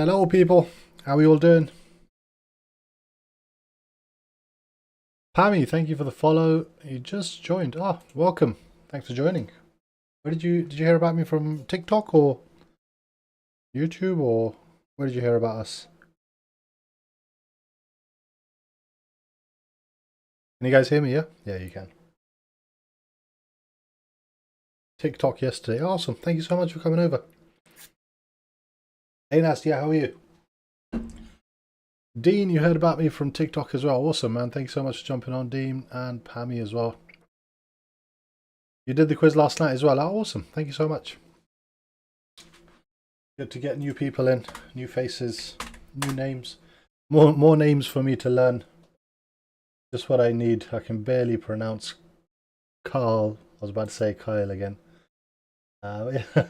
Hello people, how are we all doing? Pammy, thank you for the follow. You just joined. Ah, welcome. Thanks for joining. Where did you hear about me from TikTok or YouTube, or where did you hear about us? Can you guys hear me? Yeah? Yeah, you can. TikTok yesterday. Awesome. Thank you so much for coming over. Hey Nasty, how are you? Dean, you heard about me from TikTok as well. Awesome, man. Thank you so much for jumping on, Dean, and Pammy as well. You did the quiz last night as well. Oh, awesome. Thank you so much. Good to get new people in, new faces, new names. More names for me to learn. Just what I need. I can barely pronounce Carl. I was about to say Kyle again. Yeah.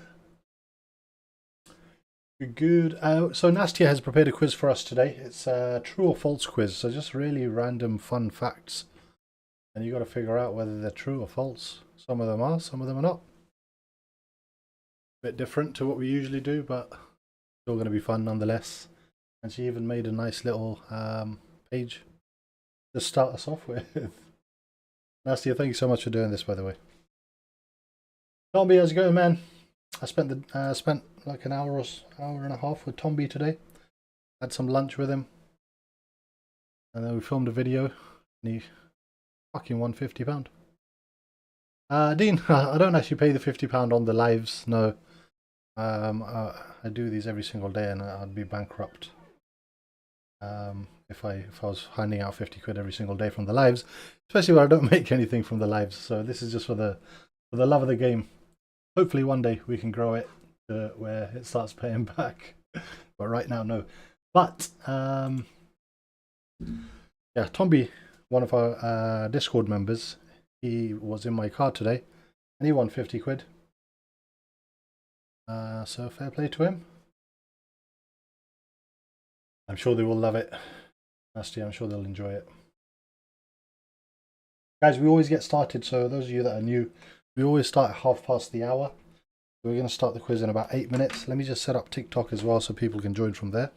Good. So Nastia has prepared a quiz for us today. It's a true or false quiz. So just really random fun facts. And you got to figure out whether they're true or false. Some of them are, some of them are not. Bit different to what we usually do, but still going to be fun nonetheless. And she even made a nice little page to start us off with. Nastia, thank you so much for doing this, by the way. Tomby, how's it going, man? I spent like an hour and a half with Tomby today. Had some lunch with him, and then we filmed a video. And he fucking won £50. Dean, I don't actually pay the £50 on the lives. No, I do these every single day, and I'd be bankrupt if I was handing out 50 quid every single day from the lives, especially when I don't make anything from the lives. So this is just for the love of the game. Hopefully one day we can grow it to where it starts paying back, but right now no. But yeah, Tomby, one of our Discord members, he was in my car today, and he won 50 quid. So fair play to him. I'm sure they will love it. Nasty, I'm sure they'll enjoy it. Guys, we always get started, so those of you that are new, we always start at 1/2 past the hour. We're going to start the quiz in about 8 minutes. Let me just set up TikTok as well so people can join from there.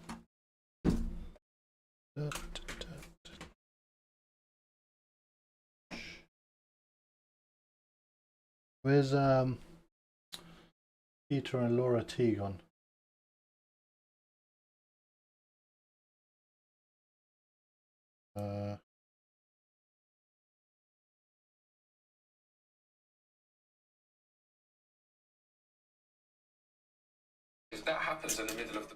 Where's Peter and Laura T gone? If that happens in the middle of the...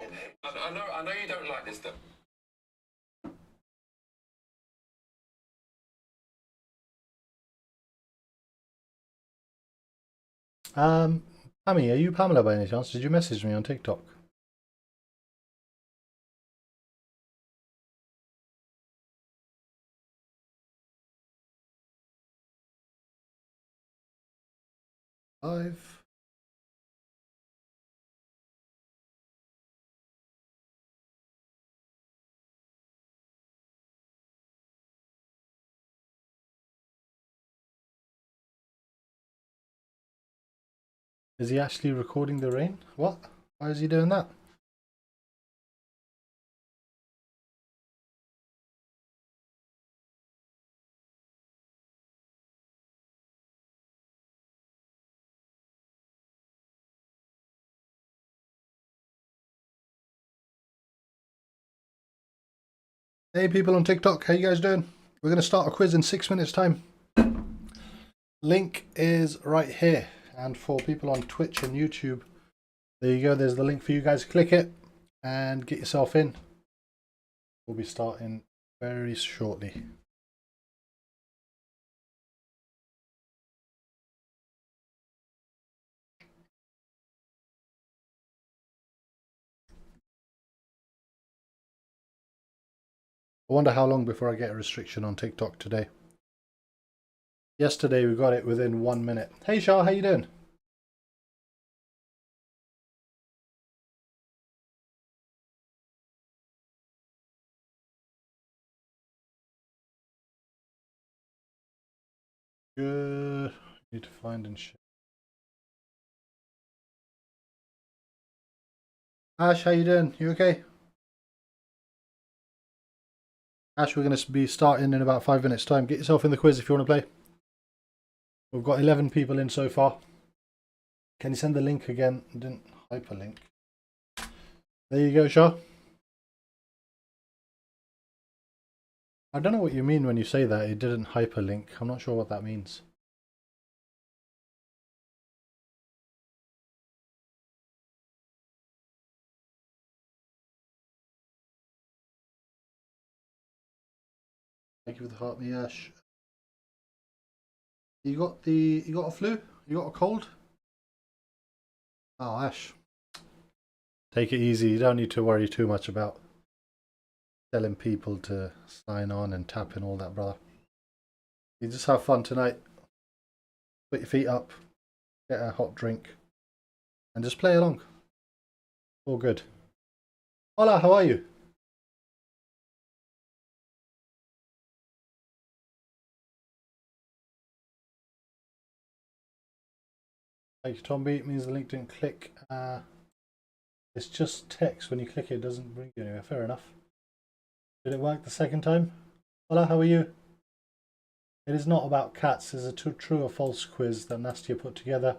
I know you don't like this, though. Pammy, are you Pamela by any chance? Did you message me on TikTok? Live. Is he actually recording the rain? What? Why is he doing that? Hey people on TikTok, how you guys doing? We're going to start a quiz in 6 minutes time. Link is right here. And for people on Twitch and YouTube, there you go. There's the link for you guys. Click it and get yourself in. We'll be starting very shortly. I wonder how long before I get a restriction on TikTok today. Yesterday we got it within 1 minute. Hey Shah, how you doing? Good. Need to find and share. Ash, how you doing? You okay? Ash, we're going to be starting in about 5 minutes time. Get yourself in the quiz if you want to play. We've got 11 people in so far. Can you send the link again? I didn't hyperlink. There you go, Shah. I don't know what you mean when you say that. It didn't hyperlink. I'm not sure what that means. Thank you for the heart, me, Ash. You got a flu? You got a cold? Oh, Ash. Take it easy. You don't need to worry too much about telling people to sign on and tap in all that, brother. You just have fun tonight. Put your feet up, get a hot drink, and just play along. All good. Hola, how are you? Thank you, Tomby. It means the link didn't click. It's just text. When you click it, it doesn't bring you anywhere. Fair enough. Did it work the second time? Hola, how are you? It is not about cats. It's a true or false quiz that Nastia put together.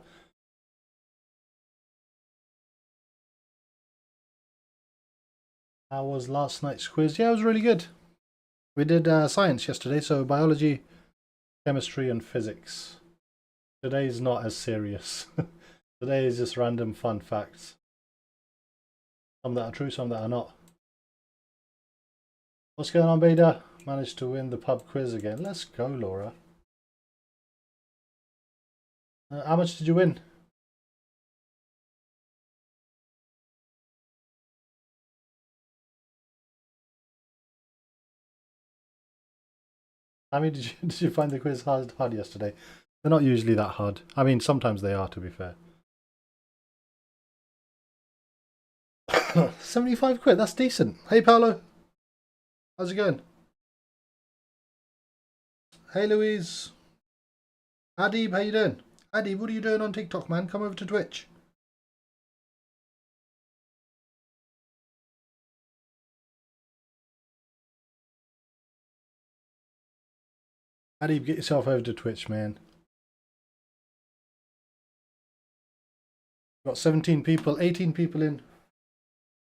How was last night's quiz? Yeah, it was really good. We did science yesterday, so biology, chemistry, and physics. Today's not as serious. Today is just random fun facts. Some that are true, some that are not. What's going on, Beta? Managed to win the pub quiz again. Let's go, Laura. How much did you win? I mean, did you find the quiz hard yesterday? They're not usually that hard. I mean, sometimes they are, to be fair. 75 quid, that's decent. Hey, Paolo. How's it going? Hey, Louise. Adib, how you doing? Adib, what are you doing on TikTok, man? Come over to Twitch. Adib, get yourself over to Twitch, man. Got 17 people, 18 people in.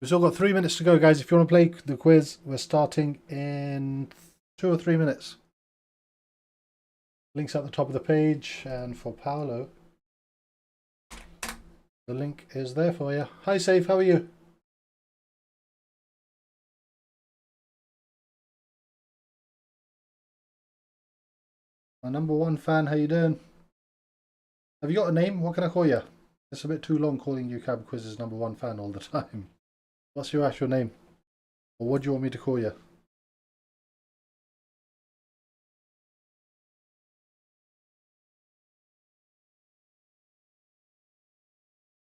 We've still got 3 minutes to go, guys. If you want to play the quiz, we're starting in 2 or 3 minutes. Link's at the top of the page, and for Paolo, the link is there for you. Hi, Safe, how are you? My #1 fan, how you doing? Have you got a name? What can I call you? It's a bit too long calling you Cab Quiz's #1 fan all the time. What's your actual name? Or what do you want me to call you?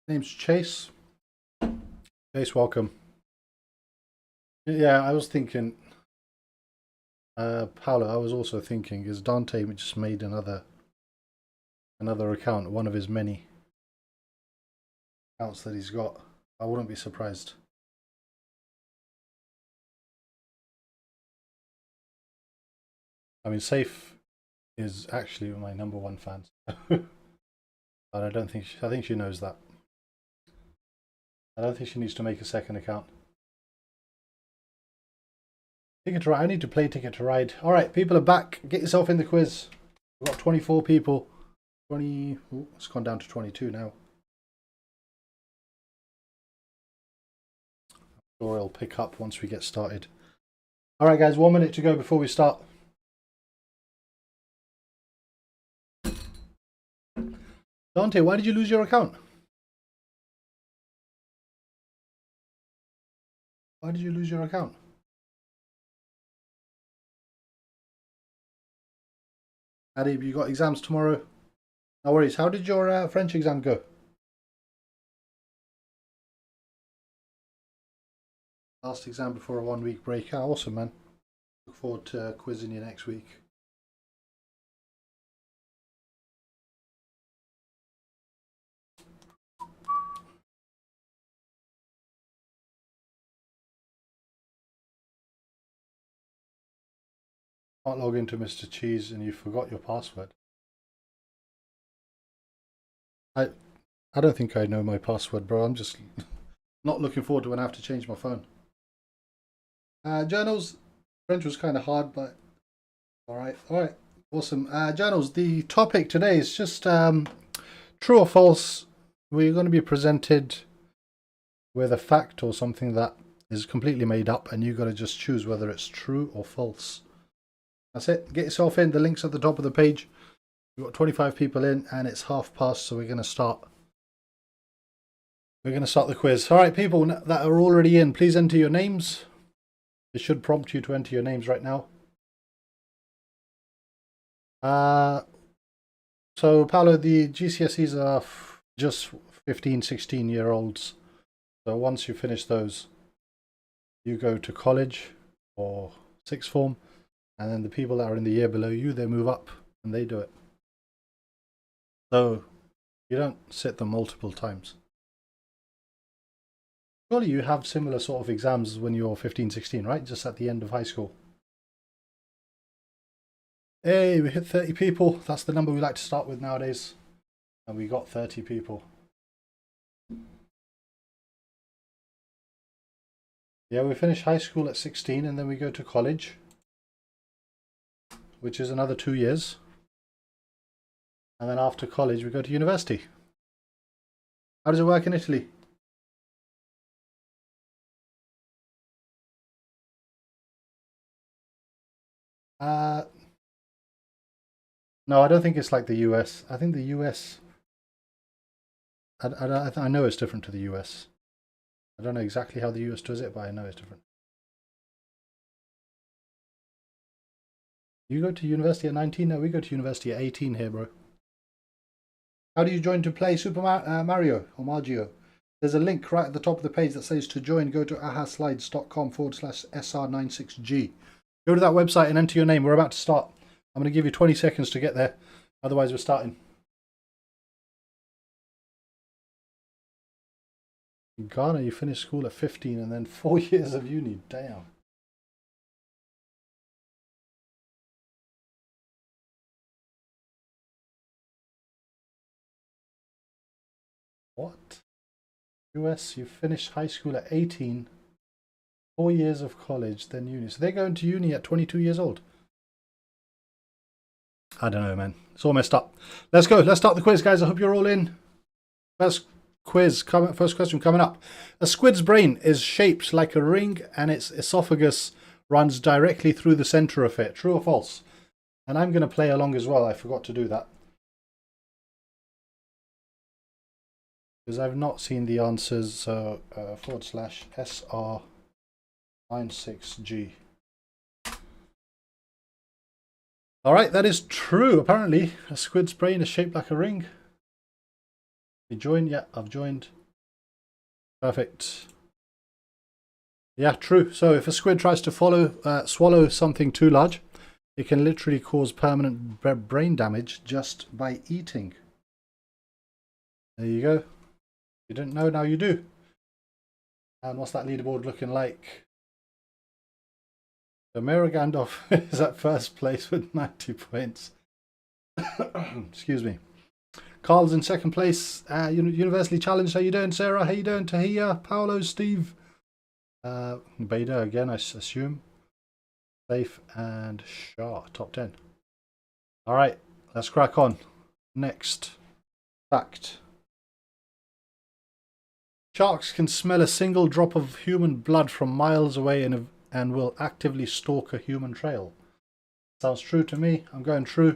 Name's Chase. Chase, welcome. Yeah, I was thinking, Paolo, I was also thinking, is Dante just made another account, one of his many accounts that he's got? I wouldn't be surprised. I mean, Safe is actually my #1 fan, but I think she knows that. I don't think she needs to make a second account. Ticket to Ride. I need to play Ticket to Ride. All right, people are back. Get yourself in the quiz. We've got 24 people. 20. Oh, it's gone down to 22 now. I'm sure it'll pick up once we get started. All right, guys. 1 minute to go before we start. Dante, why did you lose your account? Why did you lose your account? Adib, you got exams tomorrow? No worries. How did your French exam go? Last exam before a 1 week break. Oh, awesome, man. Look forward to quizzing you next week. Can't log into Mr. Cheese and you forgot your password. I don't think I know my password, bro. I'm just not looking forward to when I have to change my phone. Journals. French was kind of hard, but all right. Awesome. Journals. The topic today is just true or false. We're going to be presented with a fact or something that is completely made up, and you've got to just choose whether it's true or false. That's it. Get yourself in. The link's at the top of the page. We've got 25 people in, and it's past, so we're going to start. We're going to start the quiz. All right, people that are already in, please enter your names. It should prompt you to enter your names right now. So, Paolo, the GCSEs are just 15, 16-year-olds. So once you finish those, you go to college or sixth form, and then the people that are in the year below you, they move up and they do it. So you don't sit them multiple times. Surely you have similar sort of exams when you're 15, 16, right? Just at the end of high school. Hey, we hit 30 people. That's the number we like to start with nowadays. And we got 30 people. Yeah, we finish high school at 16 and then we go to college, which is another 2 years. And then after college, we go to university. How does it work in Italy? No, I don't think it's like the US. I think the US, I know it's different to the US. I don't know exactly how the US does it, but I know it's different. You go to university at 19? No, we go to university at 18 here, bro. How do you join to play Super Mario or Mario? There's a link right at the top of the page that says to join. Go to ahaslides.com/SR96G. Go to that website and enter your name. We're about to start. I'm going to give you 20 seconds to get there. Otherwise, we're starting. In Ghana, you finished school at 15 and then 4 years of uni. Damn. What? US, you finished high school at 18, 4 years of college, then uni. So they're going to uni at 22 years old. I don't know, man. It's all messed up. Let's go. Let's start the quiz, guys. I hope you're all in. First question coming up. A squid's brain is shaped like a ring and its esophagus runs directly through the center of it. True or false? And I'm going to play along as well. I forgot to do that, because I've not seen the answers. So /SR96G. All right, that is true. Apparently, a squid's brain is shaped like a ring. You join? Yeah, I've joined. Perfect. Yeah, true. So if a squid tries to swallow something too large, it can literally cause permanent brain damage just by eating. There you go. You didn't know, now you do. And what's that leaderboard looking like? So Mira Gandalf is at first place with 90 points. Excuse me. Carl's in second place. Universally challenged. How you doing, Sarah? How you doing, Tahia? Paolo, Steve? Beta again, I assume. Safe and Shah, top 10. All right, let's crack on. Next fact. Sharks can smell a single drop of human blood from miles away and will actively stalk a human trail. Sounds true to me. I'm going true.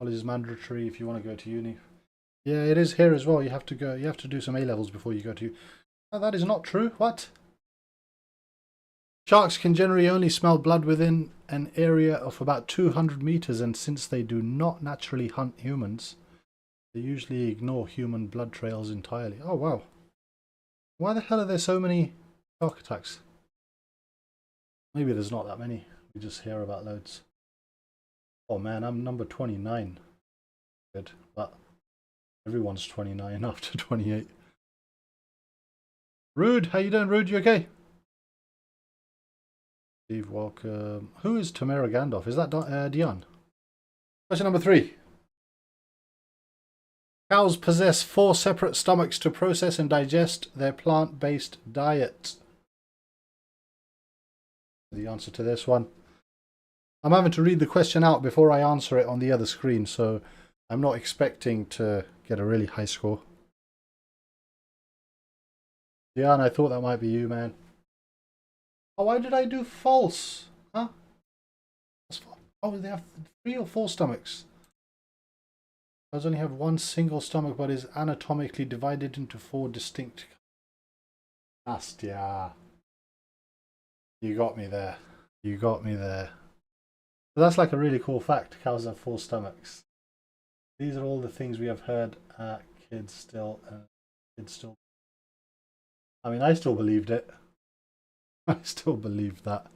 College is mandatory if you want to go to uni. Yeah, it is here as well. You have to go. You have to do some A levels before you go to. Oh, that is not true. What? Sharks can generally only smell blood within an area of about 200 meters, and since they do not naturally hunt humans, they usually ignore human blood trails entirely. Oh, wow. Why the hell are there so many shark attacks? Maybe there's not that many. We just hear about loads. Oh man, I'm number 29. Good, but everyone's 29 after 28. Rude, how you doing, Rude? You okay? Steve, welcome. Who is Tamara Gandalf? Is that Dion? Question number 3. Cows possess 4 separate stomachs to process and digest their plant-based diet. The answer to this one. I'm having to read the question out before I answer it on the other screen, so I'm not expecting to get a really high score. Dion, I thought that might be you, man. Oh, why did I do false? Huh? Oh, they have 3 or 4 stomachs. Cows only have 1 single stomach, but is anatomically divided into 4 distinct. Astia. You got me there. You got me there. So that's like a really cool fact. Cows have 4 stomachs. These are all the things we have heard. Kids still. I mean, I still believed it. I still believed that.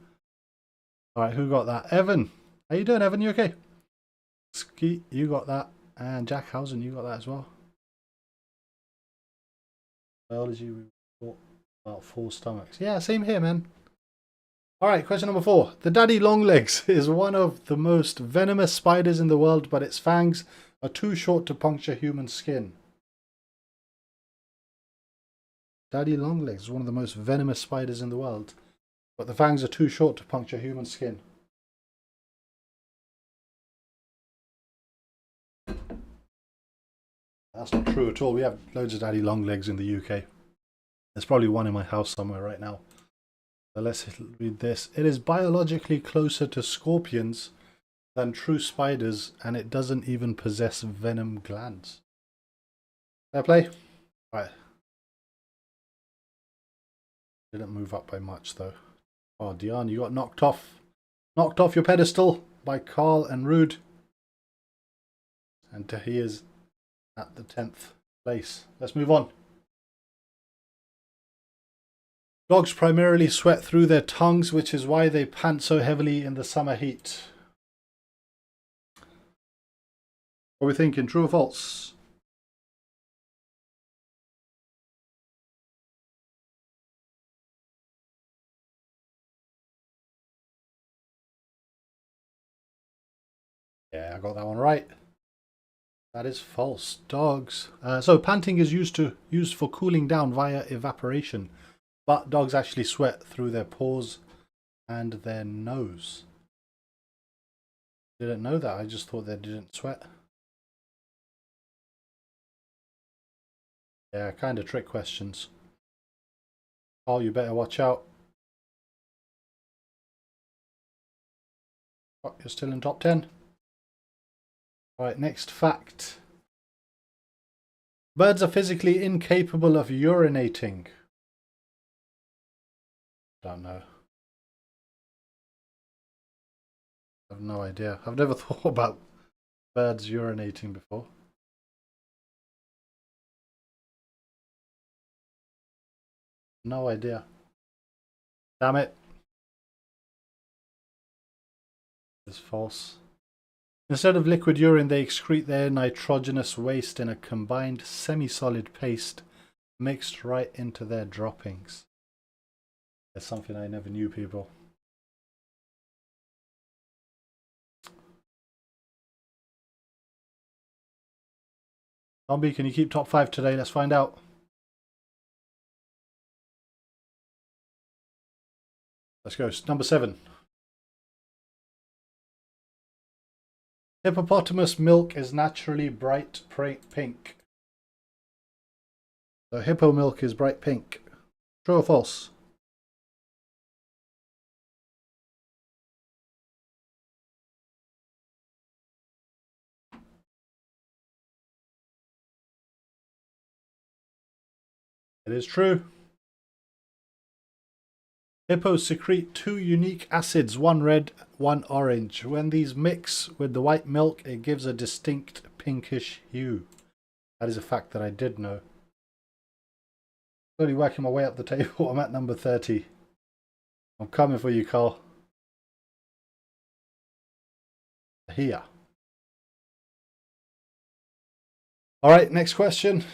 All right, who got that? Evan. How you doing, Evan? You okay? Skeet, you got that. And Jack Housen, you got that as well. Biology, we thought about 4 stomachs. Yeah, same here, man. All right, question number 4. The daddy longlegs is one of the most venomous spiders in the world, but its fangs are too short to puncture human skin. Daddy longlegs is one of the most venomous spiders in the world, but the fangs are too short to puncture human skin. That's not true at all. We have loads of daddy longlegs in the UK. There's probably one in my house somewhere right now. So let's read this. It is biologically closer to scorpions than true spiders, and it doesn't even possess venom glands. Fair play? Right. Didn't move up by much though. Oh, Dion, you got knocked off your pedestal by Carl and Rude. And Tahir's at the 10th place. Let's move on. Dogs primarily sweat through their tongues, which is why they pant so heavily in the summer heat. What are we thinking? True or false? Yeah, I got that one right. That is false. Dogs. So panting is used for cooling down via evaporation, but dogs actually sweat through their paws and their nose. Didn't know that. I just thought they didn't sweat. Yeah, kind of trick questions. Oh, you better watch out. Oh, you're still in top 10. Alright, next fact. Birds are physically incapable of urinating. Don't know. I have no idea. I've never thought about birds urinating before. No idea. Damn it. It's false. Instead of liquid urine, they excrete their nitrogenous waste in a combined semi-solid paste mixed right into their droppings. That's something I never knew, people. Zombie, can you keep top 5 today? Let's find out. Let's go. Number 7. Hippopotamus milk is naturally bright pink. So hippo milk is bright pink. True or false? It is true. Hippos secrete 2 unique acids, one red, one orange. When these mix with the white milk, it gives a distinct pinkish hue. That is a fact that I did know. Slowly working my way up the table. I'm at number 30. I'm coming for you, Carl. Here. Alright, next question.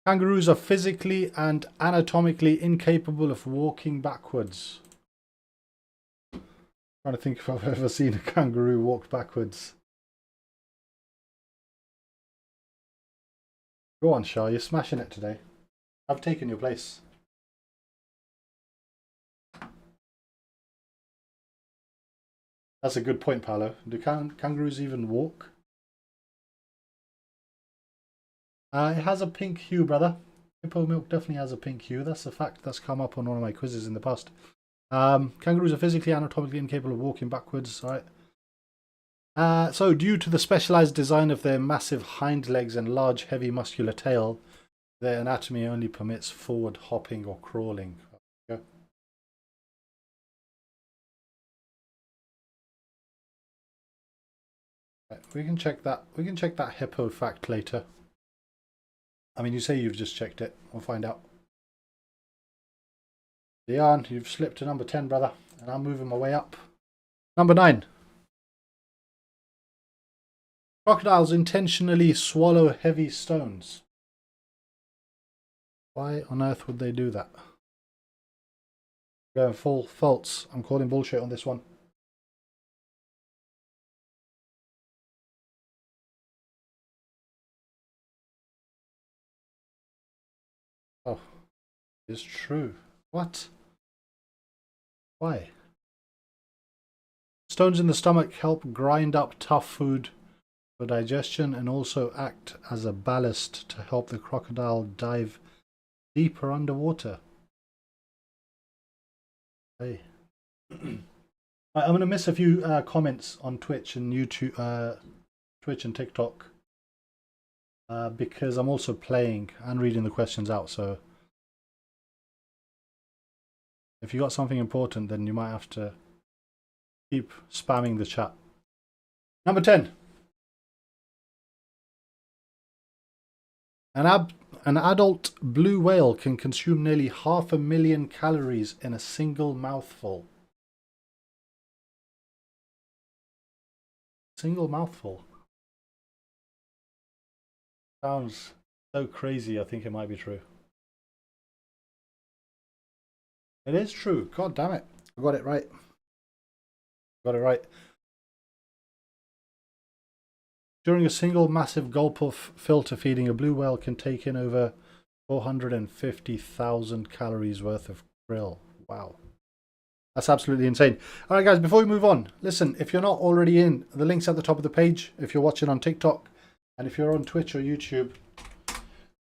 Kangaroos are physically and anatomically incapable of walking backwards. Trying to think if I've ever seen a kangaroo walk backwards. Go on, Shah, you're smashing it today. I've taken your place. That's a good point, Paolo. Do kangaroos even walk? It has a pink hue, brother. Hippo milk definitely has a pink hue. That's a fact that's come up on one of my quizzes in the past. Kangaroos are physically anatomically incapable of walking backwards. All right. So due to the specialized design of their massive hind legs and large heavy muscular tail, their anatomy only permits forward hopping or crawling. Okay. Right, we can check that hippo fact later. I mean, you say you've just checked it. We'll find out. Dion, you've slipped to number 10, brother, and I'm moving my way up. Number 9. Crocodiles intentionally swallow heavy stones. Why on earth would they do that? Going full false. I'm calling bullshit on this one. Oh, it's true. What? Why? Stones in the stomach help grind up tough food for digestion and also act as a ballast to help the crocodile dive deeper underwater. Hey. I'm going to miss a few comments on Twitch and YouTube, Twitch and TikTok, because I'm also playing and reading the questions out. So if you got something important, then you might have to keep spamming the chat. Number 10. An adult blue whale can consume nearly 500,000 calories in a single mouthful. Single mouthful. Sounds so crazy, I think it might be true. It is true. God damn it. I got it right. Got it right. During a single massive gulp of filter feeding, a blue whale can take in over 450,000 calories worth of krill. Wow. That's absolutely insane. All right, guys, before we move on, listen, if you're not already in, the link's at the top of the page. If you're watching on TikTok, and if you're on Twitch or YouTube,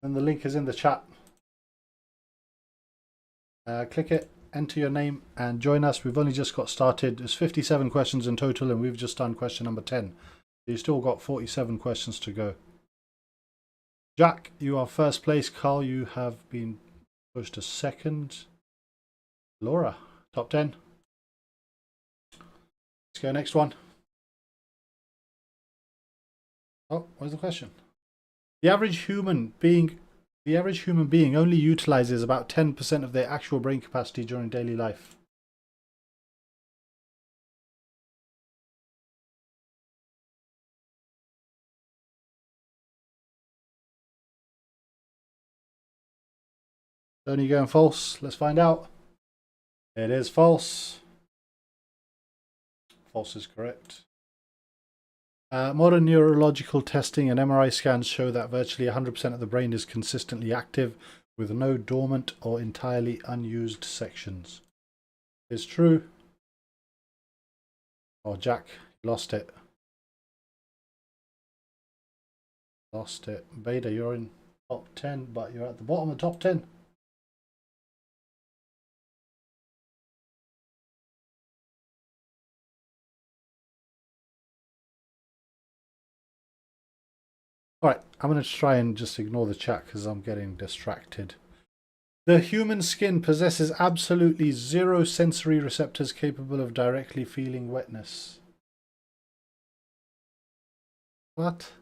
then the link is in the chat. Click it, enter your name, and join us. We've only just got started. There's 57 questions in total, and we've just done question number 10. So you still got 47 questions to go. Jack, you are first place. Carl, you have been pushed to second. Laura, top 10. Let's go next one. Oh, where's the question? The average human being only utilizes about 10% of their actual brain capacity during daily life. Only going false. Let's find out. It is false. False is correct. Modern neurological testing and MRI scans show that virtually 100% of the brain is consistently active with no dormant or entirely unused sections. It's true. Oh, Jack, lost it. Lost it. Beta, you're in top 10, but you're at the bottom of the top 10. Alright, I'm going to try and just ignore the chat because I'm getting distracted. The human skin possesses absolutely zero sensory receptors capable of directly feeling wetness. What?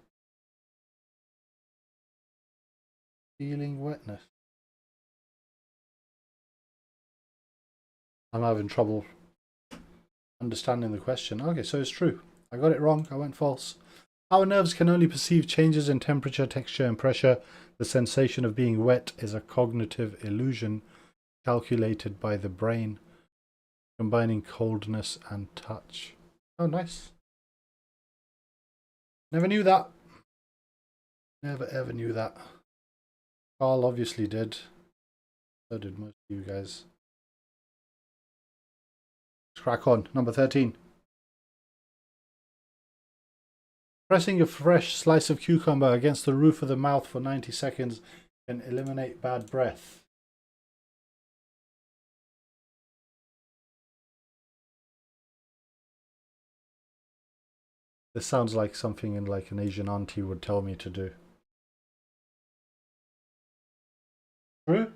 Feeling wetness. I'm having trouble understanding the question. Okay, so it's true. I got it wrong. I went false. Our nerves can only perceive changes in temperature, texture, and pressure. The sensation of being wet is a cognitive illusion calculated by the brain, combining coldness and touch. Oh, nice. Never knew that. Never ever knew that. Carl obviously did. So did most of you guys. Let's crack on. Number 13. Pressing a fresh slice of cucumber against the roof of the mouth for 90 seconds can eliminate bad breath. This sounds like something in like an Asian auntie would tell me to do. True?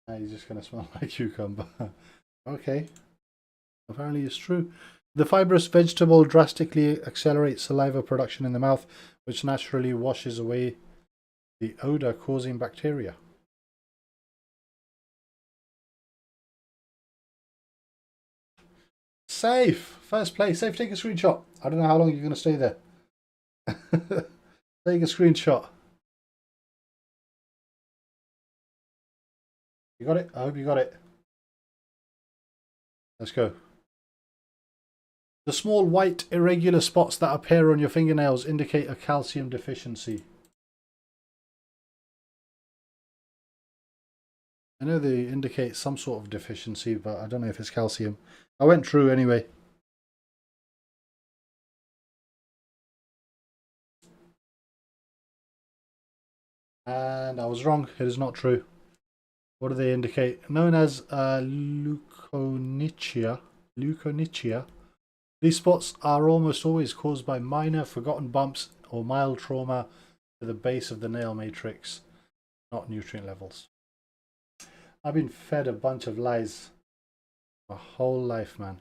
Now you're just going to smell like cucumber. Okay. Apparently it's true. The fibrous vegetable drastically accelerates saliva production in the mouth, which naturally washes away the odor causing bacteria. Safe! First place. Safe, take a screenshot. I don't know how long you're going to stay there. Take a screenshot. You got it? I hope you got it. Let's go. The small white irregular spots that appear on your fingernails indicate a calcium deficiency. I know they indicate some sort of deficiency, but I don't know if it's calcium. I went through anyway. And I was wrong. It is not true. What do they indicate? Known as leukonychia. These spots are almost always caused by minor forgotten bumps or mild trauma to the base of the nail matrix, not nutrient levels. I've been fed a bunch of lies my whole life, man.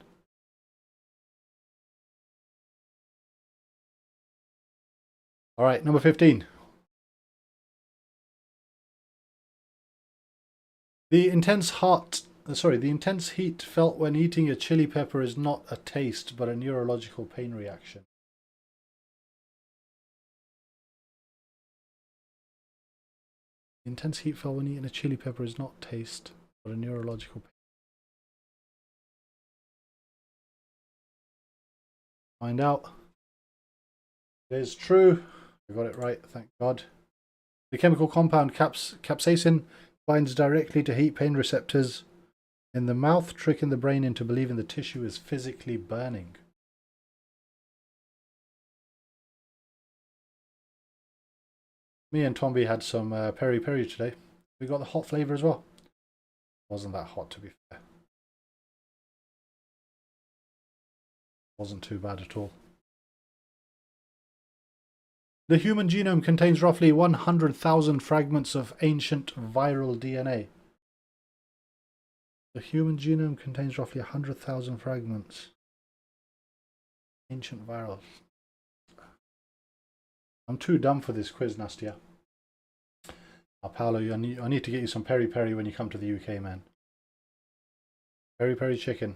All right, number 15. The intense heat felt when eating a chili pepper is not a taste, but a neurological pain reaction. The intense heat felt when eating a chili pepper is not taste, but a neurological pain. Find out. It is true. I got it right, thank God. The chemical compound capsaicin binds directly to heat pain receptors in the mouth, tricking the brain into believing the tissue is physically burning. Me and Tomby had some peri peri today. We got the hot flavour as well. Wasn't that hot, to be fair. Wasn't too bad at all. The human genome contains roughly 100,000 fragments of ancient viral DNA. The human genome contains roughly 100,000 fragments. Ancient viral. I'm too dumb for this quiz, Nastia. Paolo, I need to get you some peri peri when you come to the UK, man. Peri peri chicken.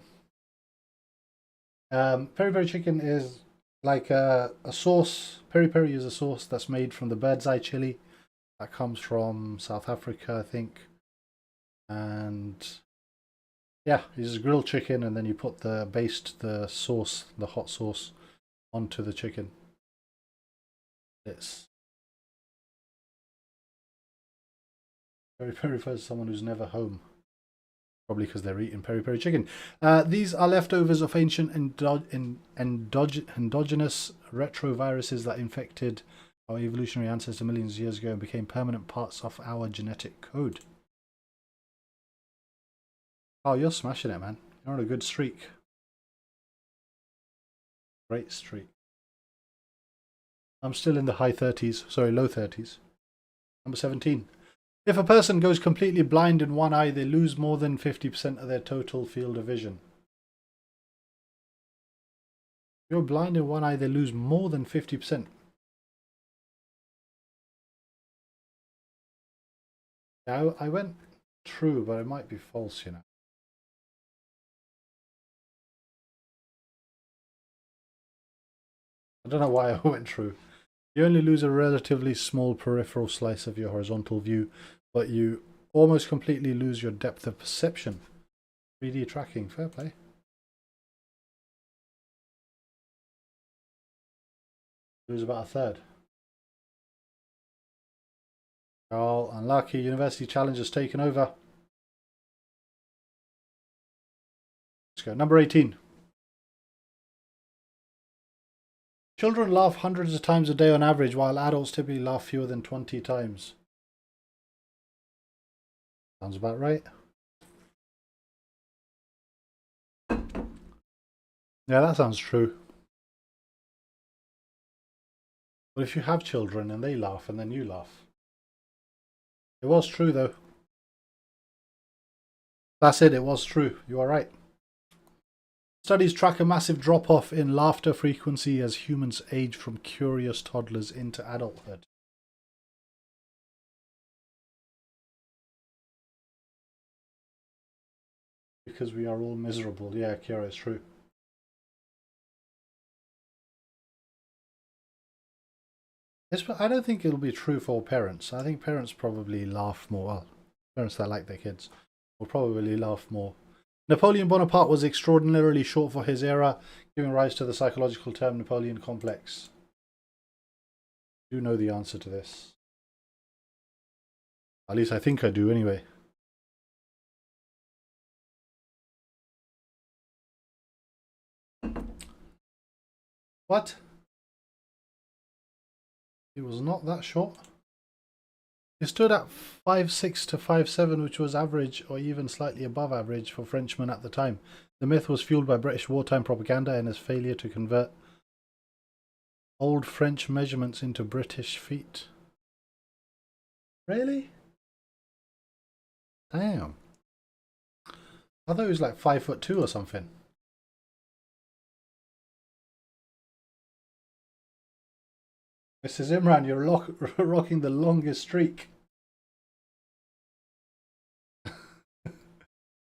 Peri peri chicken is like a sauce. Peri peri is a sauce that's made from the bird's eye chili that comes from South Africa, I think. And yeah, it's grilled chicken, and then you put the sauce, the hot sauce, onto the chicken. It's peri peri refers to someone who's never home. Probably because they're eating peri peri chicken. These are leftovers of ancient endogenous retroviruses that infected our evolutionary ancestors millions of years ago and became permanent parts of our genetic code. Oh, you're smashing it, man. You're on a good streak. Great streak. I'm still in the high 30s. Sorry, low 30s. Number 17. If a person goes completely blind in one eye, they lose more than 50% of their total field of vision. If you're blind in one eye, they lose more than 50%. Yeah, I went true, but it might be false, you know. I don't know why I went true. You only lose a relatively small peripheral slice of your horizontal view, but you almost completely lose your depth of perception. 3D tracking, fair play. Lose about a third. Oh, unlucky. University Challenge has taken over. Let's go. Number 18. Children laugh hundreds of times a day on average, while adults typically laugh fewer than 20 times. Sounds about right. Yeah, that sounds true. But if you have children and they laugh and then you laugh. It was true though. That's it, it was true. You are right. Studies track a massive drop-off in laughter frequency as humans age from curious toddlers into adulthood. Because we are all miserable. Yeah, Kira, it's true. I don't think it'll be true for parents. I think parents probably laugh more. Well, parents that like their kids will probably laugh more. Napoleon Bonaparte was extraordinarily short for his era, giving rise to the psychological term Napoleon complex. I do know the answer to this. At least I think I do anyway. What? He was not that short. He stood at 5'6" to 5'7", which was average or even slightly above average for Frenchmen at the time. The myth was fueled by British wartime propaganda and his failure to convert old French measurements into British feet. Really? Damn. I thought he was like 5'2" or something. Mrs. Imran, you're rocking the longest streak.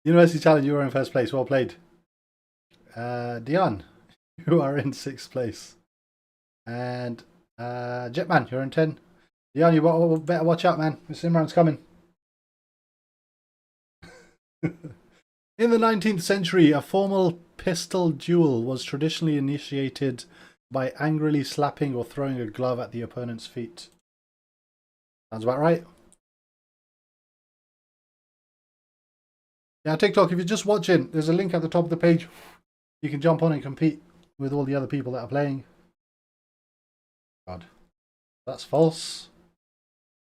University Challenge, you are in first place. Well played. Dion, you are in 6th place. And Jetman, you're in 10. Dion, you better watch out, man. Mrs. Imran's coming. In the 19th century, a formal pistol duel was traditionally initiated by angrily slapping or throwing a glove at the opponent's feet. Sounds about right. Yeah, TikTok, if you're just watching, there's a link at the top of the page. You can jump on and compete with all the other people that are playing. God, that's false.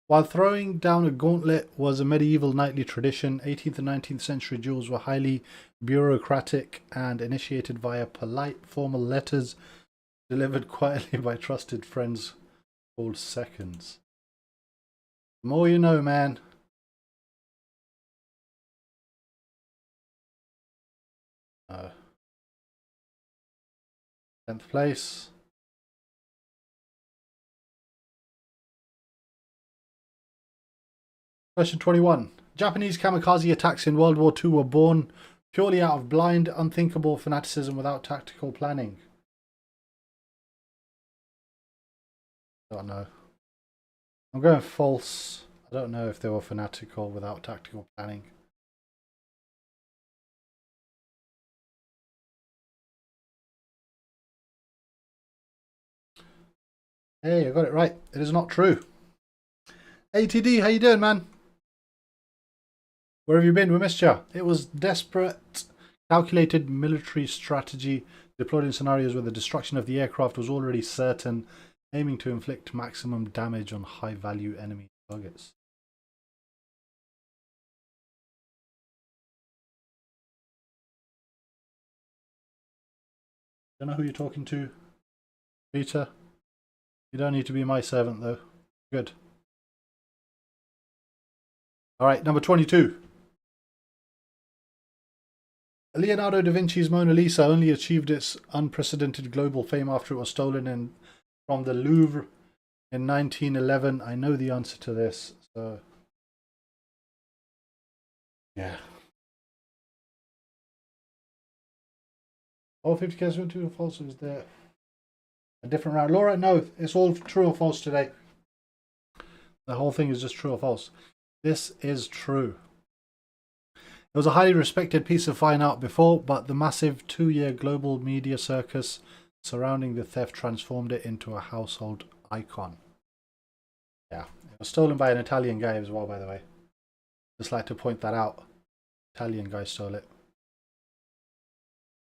While throwing down a gauntlet was a medieval knightly tradition, 18th and 19th century duels were highly bureaucratic and initiated via polite, formal letters delivered quietly by trusted friends called seconds. The more you know, man. Uh, 10th place. Question 21. Japanese kamikaze attacks in World War II were born purely out of blind, unthinkable fanaticism without tactical planning. I don't know. I'm going false. I don't know if they were fanatical without tactical planning. Hey, I got it right. It is not true. ATD, how you doing, man? Where have you been? We missed you. It was desperate, calculated military strategy deployed in scenarios where the destruction of the aircraft was already certain, aiming to inflict maximum damage on high-value enemy targets. Don't know who you're talking to, Peter. You don't need to be my servant, though. Good. All right, number 22. Leonardo da Vinci's Mona Lisa only achieved its unprecedented global fame after it was stolen from the Louvre in 1911. I know the answer to this, so yeah. All 50 cases went to false was there. A different round. Laura, no, it's all true or false today. The whole thing is just true or false. This is true. It was a highly respected piece of fine art before, but the massive 2-year global media circus surrounding the theft transformed it into a household icon. Yeah, it was stolen by an Italian guy as well, by the way. Just like to point that out. Italian guy stole it.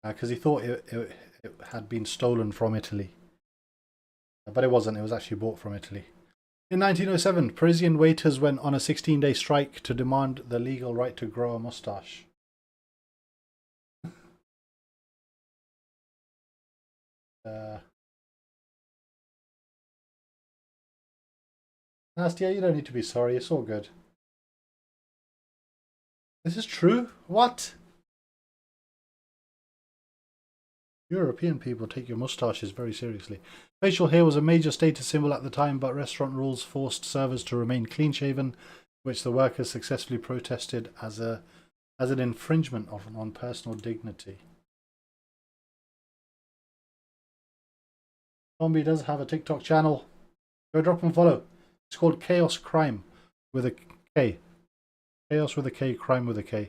Because he thought it had been stolen from Italy. But it wasn't, it was actually bought from Italy. In 1907, Parisian waiters went on a 16-day strike to demand the legal right to grow a moustache. Nastia, you don't need to be sorry, it's all good. This is true? What? European people take your moustaches very seriously. Facial hair was a major status symbol at the time, but restaurant rules forced servers to remain clean-shaven, which the workers successfully protested as an infringement on personal dignity. Zombie does have a TikTok channel. Go drop and follow. It's called Chaos Crime with a K. Chaos with a K, crime with a K.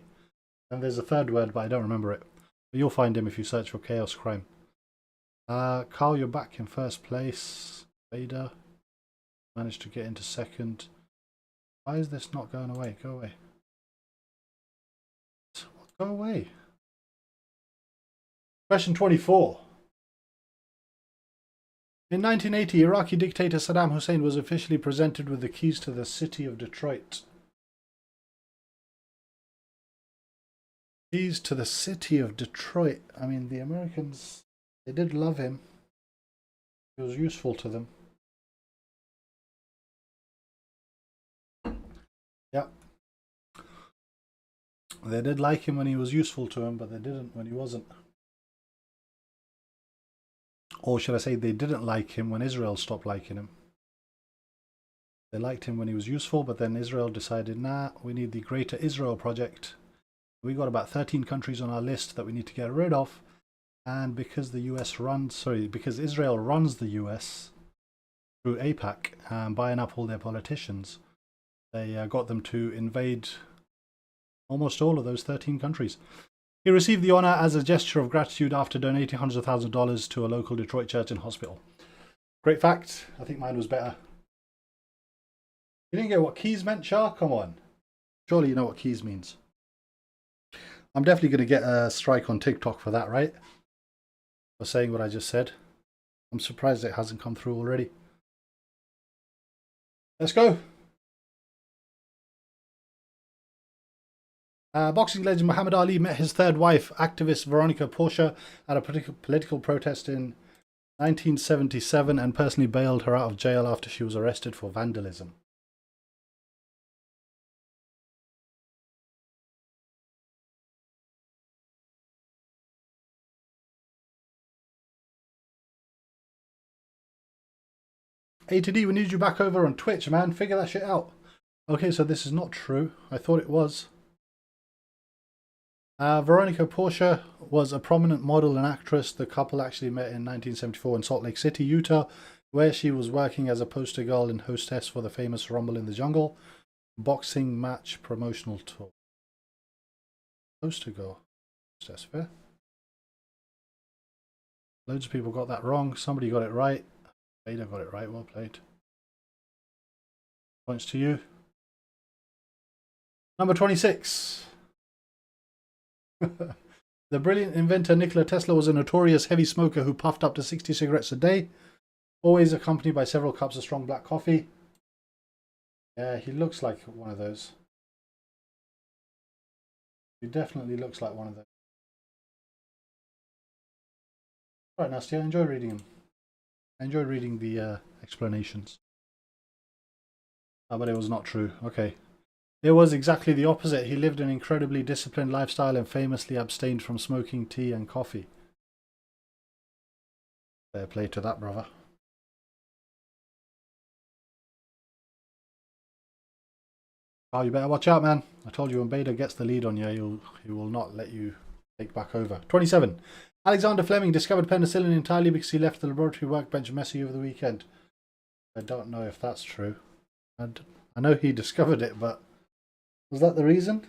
And there's a third word, but I don't remember it. But you'll find him if you search for Chaos Crime. Carl, you're back in first place. Vader managed to get into second. Why is this not going away? Go away. Go away. Question 24. In 1980, Iraqi dictator Saddam Hussein was officially presented with the keys to the city of Detroit. Keys to the city of Detroit. I mean, the Americans, they did love him. He was useful to them. Yeah. They did like him when he was useful to them, but they didn't when he wasn't. Or should I say, they didn't like him when Israel stopped liking him. They liked him when he was useful, but then Israel decided, nah, we need the Greater Israel Project. We got about 13 countries on our list that we need to get rid of, and because because Israel runs the US through AIPAC, buying up all their politicians, they got them to invade almost all of those 13 countries. He received the honor as a gesture of gratitude after donating hundreds of thousands of dollars to a local Detroit church and hospital. Great fact. I think mine was better. You didn't get what keys meant, Char? Come on. Surely you know what keys means. I'm definitely going to get a strike on TikTok for that, right? For saying what I just said. I'm surprised it hasn't come through already. Let's go. Boxing legend Muhammad Ali met his third wife, activist Veronica Portia, at a political protest in 1977 and personally bailed her out of jail after she was arrested for vandalism. A to D, we need you back over on Twitch, man. Figure that shit out. Okay, so this is not true. I thought it was. Veronica Portia was a prominent model and actress. The couple actually met in 1974 in Salt Lake City, Utah, where she was working as a poster girl and hostess for the famous Rumble in the Jungle boxing match promotional tour. Poster girl. That's fair. Loads of people got that wrong. Somebody got it right. Vader got it right. Well played. Points to you. Number 26. The brilliant inventor Nikola Tesla was a notorious heavy smoker who puffed up to 60 cigarettes a day, always accompanied by several cups of strong black coffee. Yeah, he looks like one of those. He definitely looks like one of those. Right, Nastia, I enjoy reading him. I enjoy reading the explanations. Oh, but it was not true. Okay. It was exactly the opposite. He lived an incredibly disciplined lifestyle and famously abstained from smoking tea and coffee. Fair play to that, brother. Oh, you better watch out, man. I told you when Bader gets the lead on you, he will not let you take back over. 27. Alexander Fleming discovered penicillin entirely because he left the laboratory workbench messy over the weekend. I don't know if that's true. I know he discovered it, but was that the reason?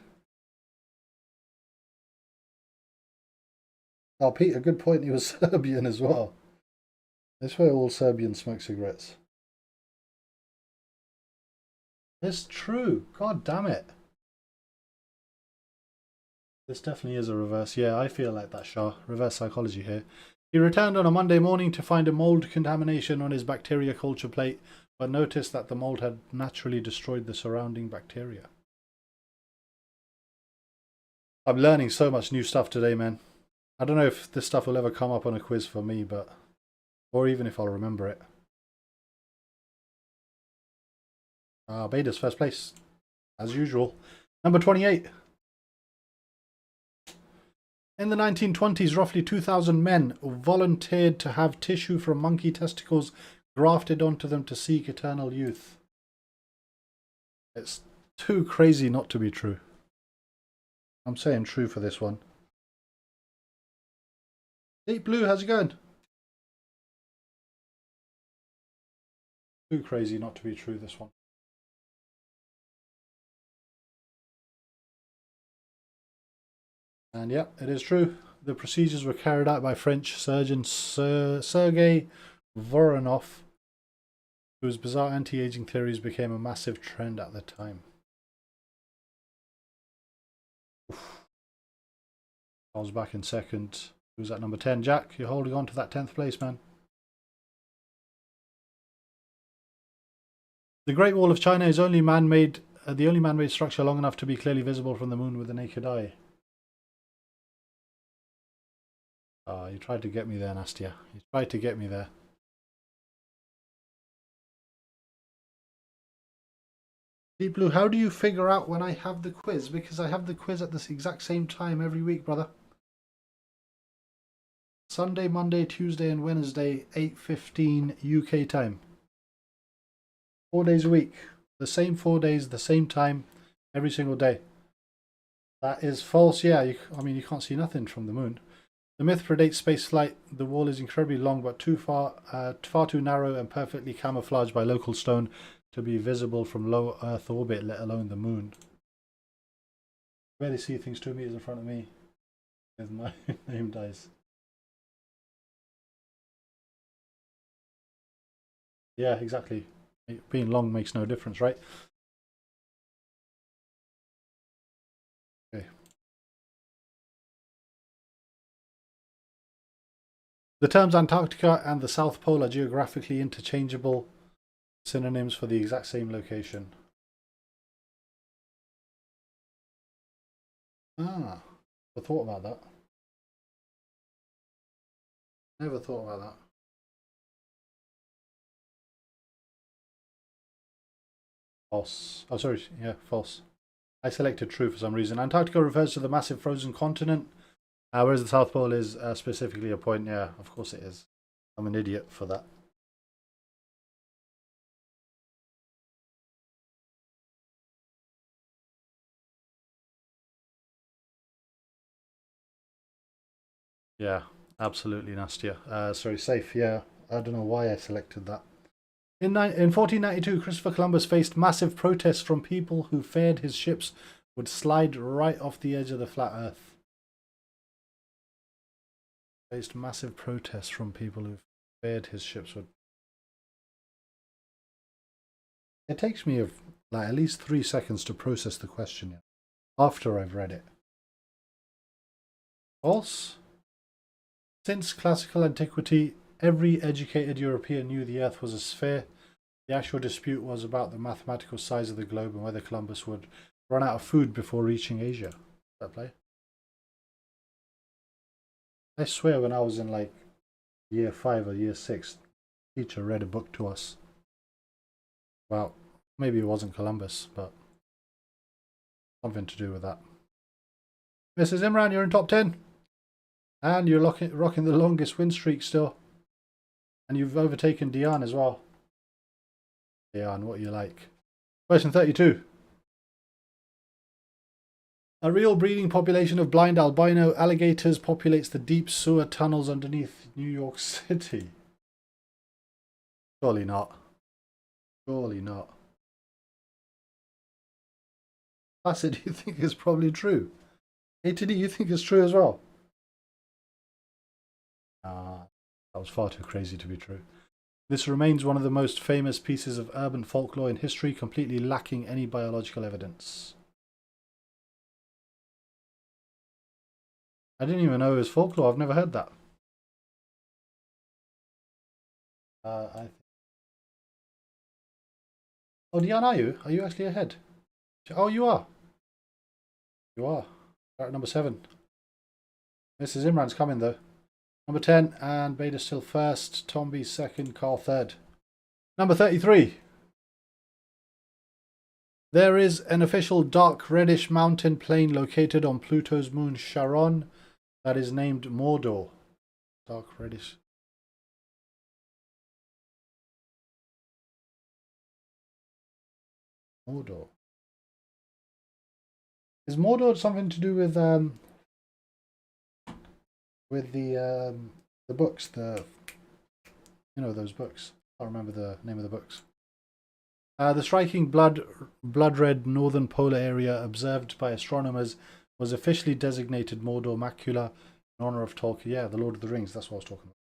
Oh, Peter, good point. He was Serbian as well. I swear all Serbians smoke cigarettes. It's true. God damn it. This definitely is a reverse. Yeah, I feel like that, Shah. Reverse psychology here. He returned on a Monday morning to find a mold contamination on his bacteria culture plate, but noticed that the mold had naturally destroyed the surrounding bacteria. I'm learning so much new stuff today, man. I don't know if this stuff will ever come up on a quiz for me, but... or even if I'll remember it. Bader's first place, as usual. Number 28. In the 1920s, roughly 2,000 men volunteered to have tissue from monkey testicles grafted onto them to seek eternal youth. It's too crazy not to be true. I'm saying true for this one. Deep Blue, how's it going? Too crazy not to be true, this one. And yeah, it is true. The procedures were carried out by French surgeon Sergei Voronov, whose bizarre anti-aging theories became a massive trend at the time. I was back in second. Who's at number 10? Jack, you're holding on to that 10th place, man. The Great Wall of China is the only man-made structure long enough to be clearly visible from the moon with the naked eye. You tried to get me there, Nastia. You tried to get me there. Deep Blue, how do you figure out when I have the quiz? Because I have the quiz at this exact same time every week, brother. Sunday, Monday, Tuesday and Wednesday, 8:15 UK time. 4 days a week. The same 4 days, the same time, every single day. That is false. Yeah, you can't see nothing from the moon. The myth predates space flight. The wall is incredibly long, but far too narrow and perfectly camouflaged by local stone to be visible from low Earth orbit, let alone the moon. I barely see things 2 meters in front of me with my name dice. Yeah, exactly. Being long makes no difference, right? Okay. The terms Antarctica and the South Pole are geographically interchangeable synonyms for the exact same location. I thought about that. Never thought about that. False. Oh, sorry. Yeah, false. I selected true for some reason. Antarctica refers to the massive frozen continent, whereas the South Pole is specifically a point. Yeah, of course it is. I'm an idiot for that. Yeah, absolutely, Nastia. Sorry, safe. Yeah, I don't know why I selected that. In 1492, Christopher Columbus faced massive protests from people who feared his ships would slide right off the edge of the flat Earth. Faced massive protests from people who feared his ships would. It takes me like at least 3 seconds to process the question after I've read it. False. Since classical antiquity, every educated European knew the Earth was a sphere. The actual dispute was about the mathematical size of the globe and whether Columbus would run out of food before reaching Asia. That play? I swear when I was in like year 5 or year 6, teacher read a book to us. Well, maybe it wasn't Columbus, but something to do with that. Mrs. Imran, you're in top 10. And you're rocking the longest win streak still. And you've overtaken Diane as well. Diane, what you like? Question 32. A real breeding population of blind albino alligators populates the deep sewer tunnels underneath New York City. Surely not. Surely not. Placid, you think is probably true. ATD, you think is true as well? Ah, that was far too crazy to be true. This remains one of the most famous pieces of urban folklore in history, completely lacking any biological evidence. I didn't even know it was folklore. I've never heard that. Oh, Diane, are you? Are you actually ahead? Oh, you are. You are. At number 7. Mrs. Imran's coming though. Number 10, and Beta still first. Tomby second. Carl third. Number 33. There is an official dark reddish mountain plain located on Pluto's moon Charon that is named Mordor. Dark reddish. Mordor. Is Mordor something to do with the books, those books? I can't remember the name of the books. The striking blood red northern polar area observed by astronomers was officially designated Mordor Macula in honor of Tolkien. Yeah, The Lord of the Rings, that's what I was talking about.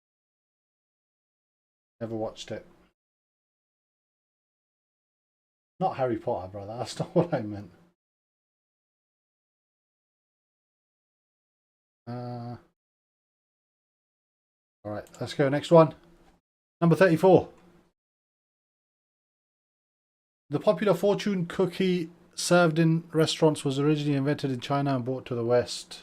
Never watched it. Not Harry Potter, brother, that's not what I meant. Alright, let's go. Next one. Number 34. The popular fortune cookie served in restaurants was originally invented in China and brought to the West.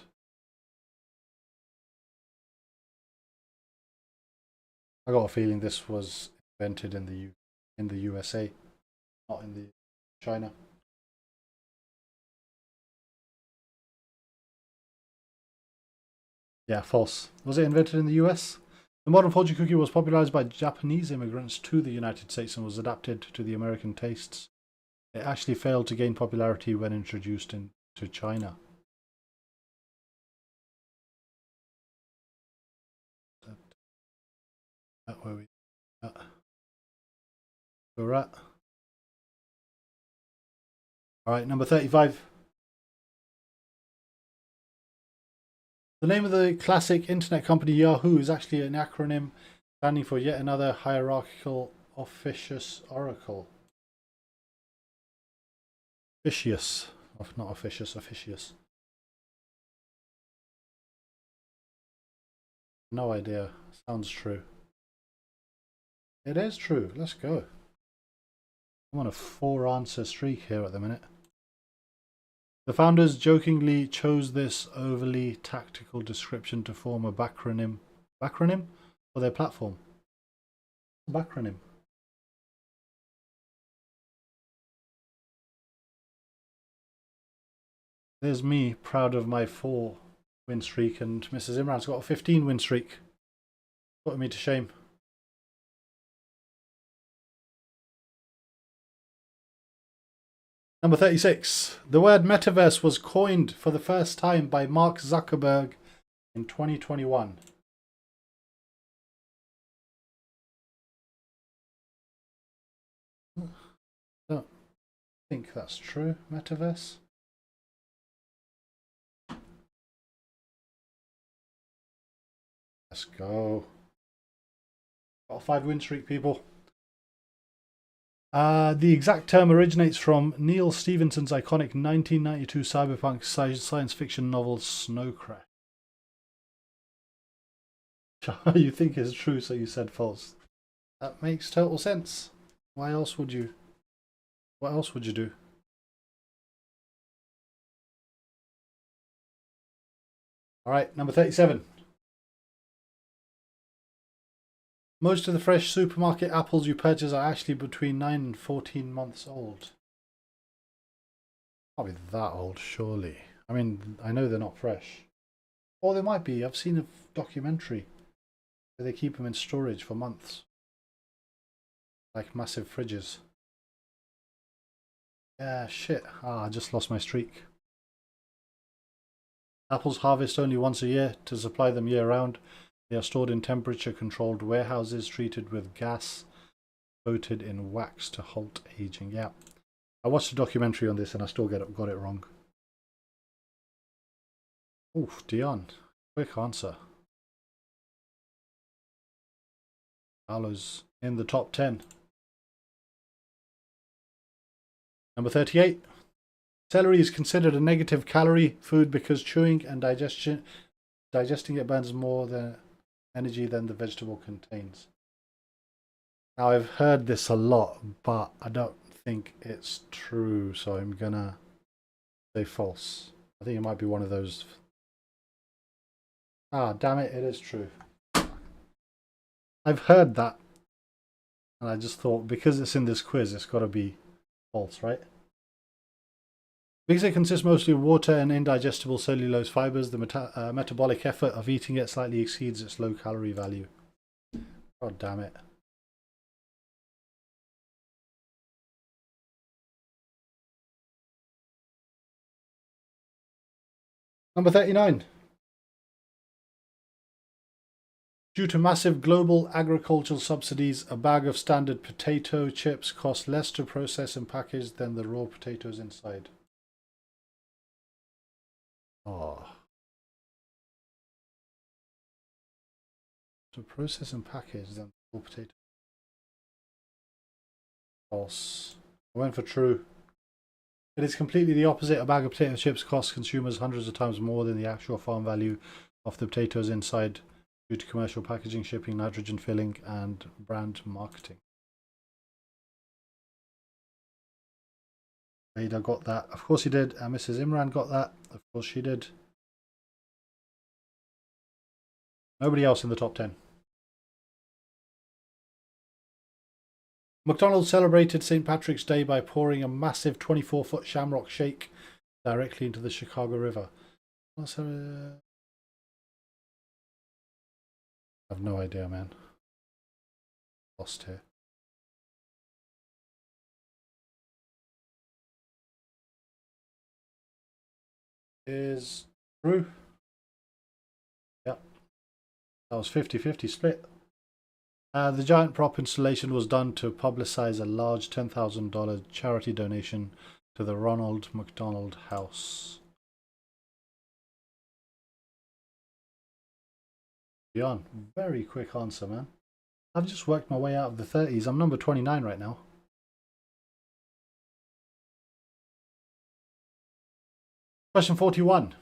I got a feeling this was invented in the USA, not in the China. Yeah, false. Was it invented in the US? The modern fortune cookie was popularized by Japanese immigrants to the United States and was adapted to the American tastes. It actually failed to gain popularity when introduced into China. That where we at? We're at. Alright, number 35. The name of the classic internet company Yahoo is actually an acronym standing for yet another hierarchical officious oracle. Officious. Not officious, officious. No idea. Sounds true. It is true. Let's go. I'm on a 4-answer streak here at the minute. The founders jokingly chose this overly tactical description to form a backronym for their platform. Backronym. There's me, proud of my 4-win streak, and Mrs. Imran's got a 15-win streak. Putting me to shame. Number 36. The word metaverse was coined for the first time by Mark Zuckerberg in 2021. I don't think that's true. Metaverse. Let's go. Got a 5-win streak, people. The exact term originates from Neil Stephenson's iconic 1992 cyberpunk science fiction novel Snow Crash. You think it's true, so you said false. That makes total sense. Why else would you? What else would you do? Alright, number 37. Most of the fresh supermarket apples you purchase are actually between 9 and 14 months old. Can't be that old, surely. I mean, I know they're not fresh. Or they might be. I've seen a documentary where they keep them in storage for months. Like massive fridges. Yeah, shit. I just lost my streak. Apples harvest only once a year to supply them year-round. They are stored in temperature-controlled warehouses treated with gas, coated in wax to halt aging. Yeah, I watched a documentary on this and I still got it wrong. Oof, Dion, quick answer. Aloes in the top 10. Number 38. Celery is considered a negative calorie food because chewing and digesting it burns more energy than the vegetable contains. Now, I've heard this a lot, but I don't think it's true, so I'm gonna say false. I think it might be one of those. Ah, damn it, it is true. I've heard that, and I just thought, because it's in this quiz, it's got to be false, right? Because it consists mostly of water and indigestible cellulose fibers, the metabolic effort of eating it slightly exceeds its low calorie value. God damn it. Number 39. Due to massive global agricultural subsidies, a bag of standard potato chips costs less to process and package than the raw potatoes inside. Oh. To process and package than the raw potato. False. I went for true. It is completely the opposite. A bag of potato chips costs consumers hundreds of times more than the actual farm value of the potatoes inside, due to commercial packaging, shipping, nitrogen filling, and brand marketing. Ada got that. Of course he did. And Mrs. Imran got that. Of course she did. Nobody else in the top 10. McDonald's celebrated St. Patrick's Day by pouring a massive 24-foot shamrock shake directly into the Chicago River. I have no idea, man. Lost here. Is true. Yep. That was 50-50 split. The giant prop installation was done to publicize a large $10,000 charity donation to the Ronald McDonald House. Beyond. Very quick answer, man. I've just worked my way out of the 30s. I'm number 29 right now. Question 41.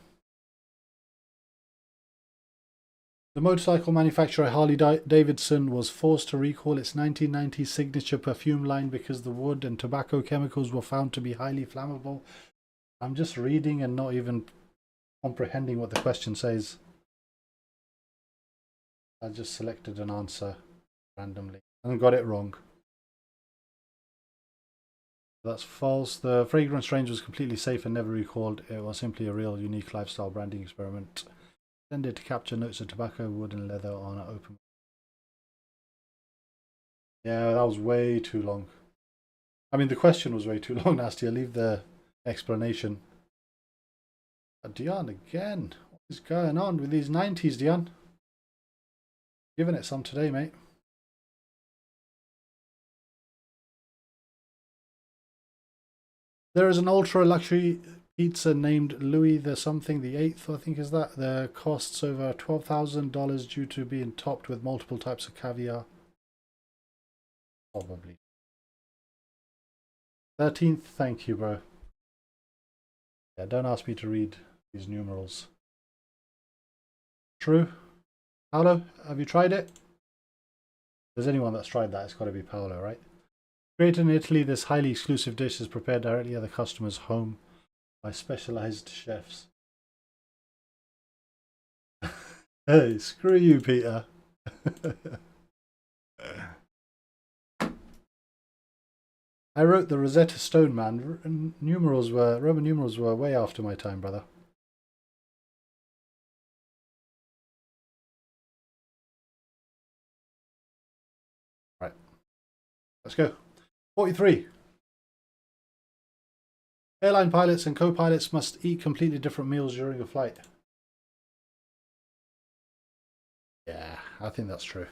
The motorcycle manufacturer Harley Davidson was forced to recall its 1990 signature perfume line because the wood and tobacco chemicals were found to be highly flammable. I'm just reading and not even comprehending what the question says. I just selected an answer randomly and got it wrong. That's false. The fragrance range was completely safe and never recalled. It was simply a real unique lifestyle branding experiment intended to capture notes of tobacco, wood, and leather on an open. Yeah, that was way too long. I mean, the question was way too long, Nasty. I'll leave the explanation. Dion, again. What is going on with these 90s, Dion? Giving it some today, mate. There is an ultra luxury pizza named Louis the something the 8th, I think is that. The costs over $12,000 due to being topped with multiple types of caviar. Probably. 13th, thank you, bro. Yeah, don't ask me to read these numerals. True. Paolo, have you tried it? If there's anyone that's tried that, it's got to be Paolo, right? Created in Italy, this highly exclusive dish is prepared directly at the customer's home by specialized chefs. Hey, screw you, Peter. I wrote the Rosetta Stone, man. Roman numerals were way after my time, brother. Right. Let's go. 43. Airline pilots and co-pilots must eat completely different meals during a flight. I think that's true.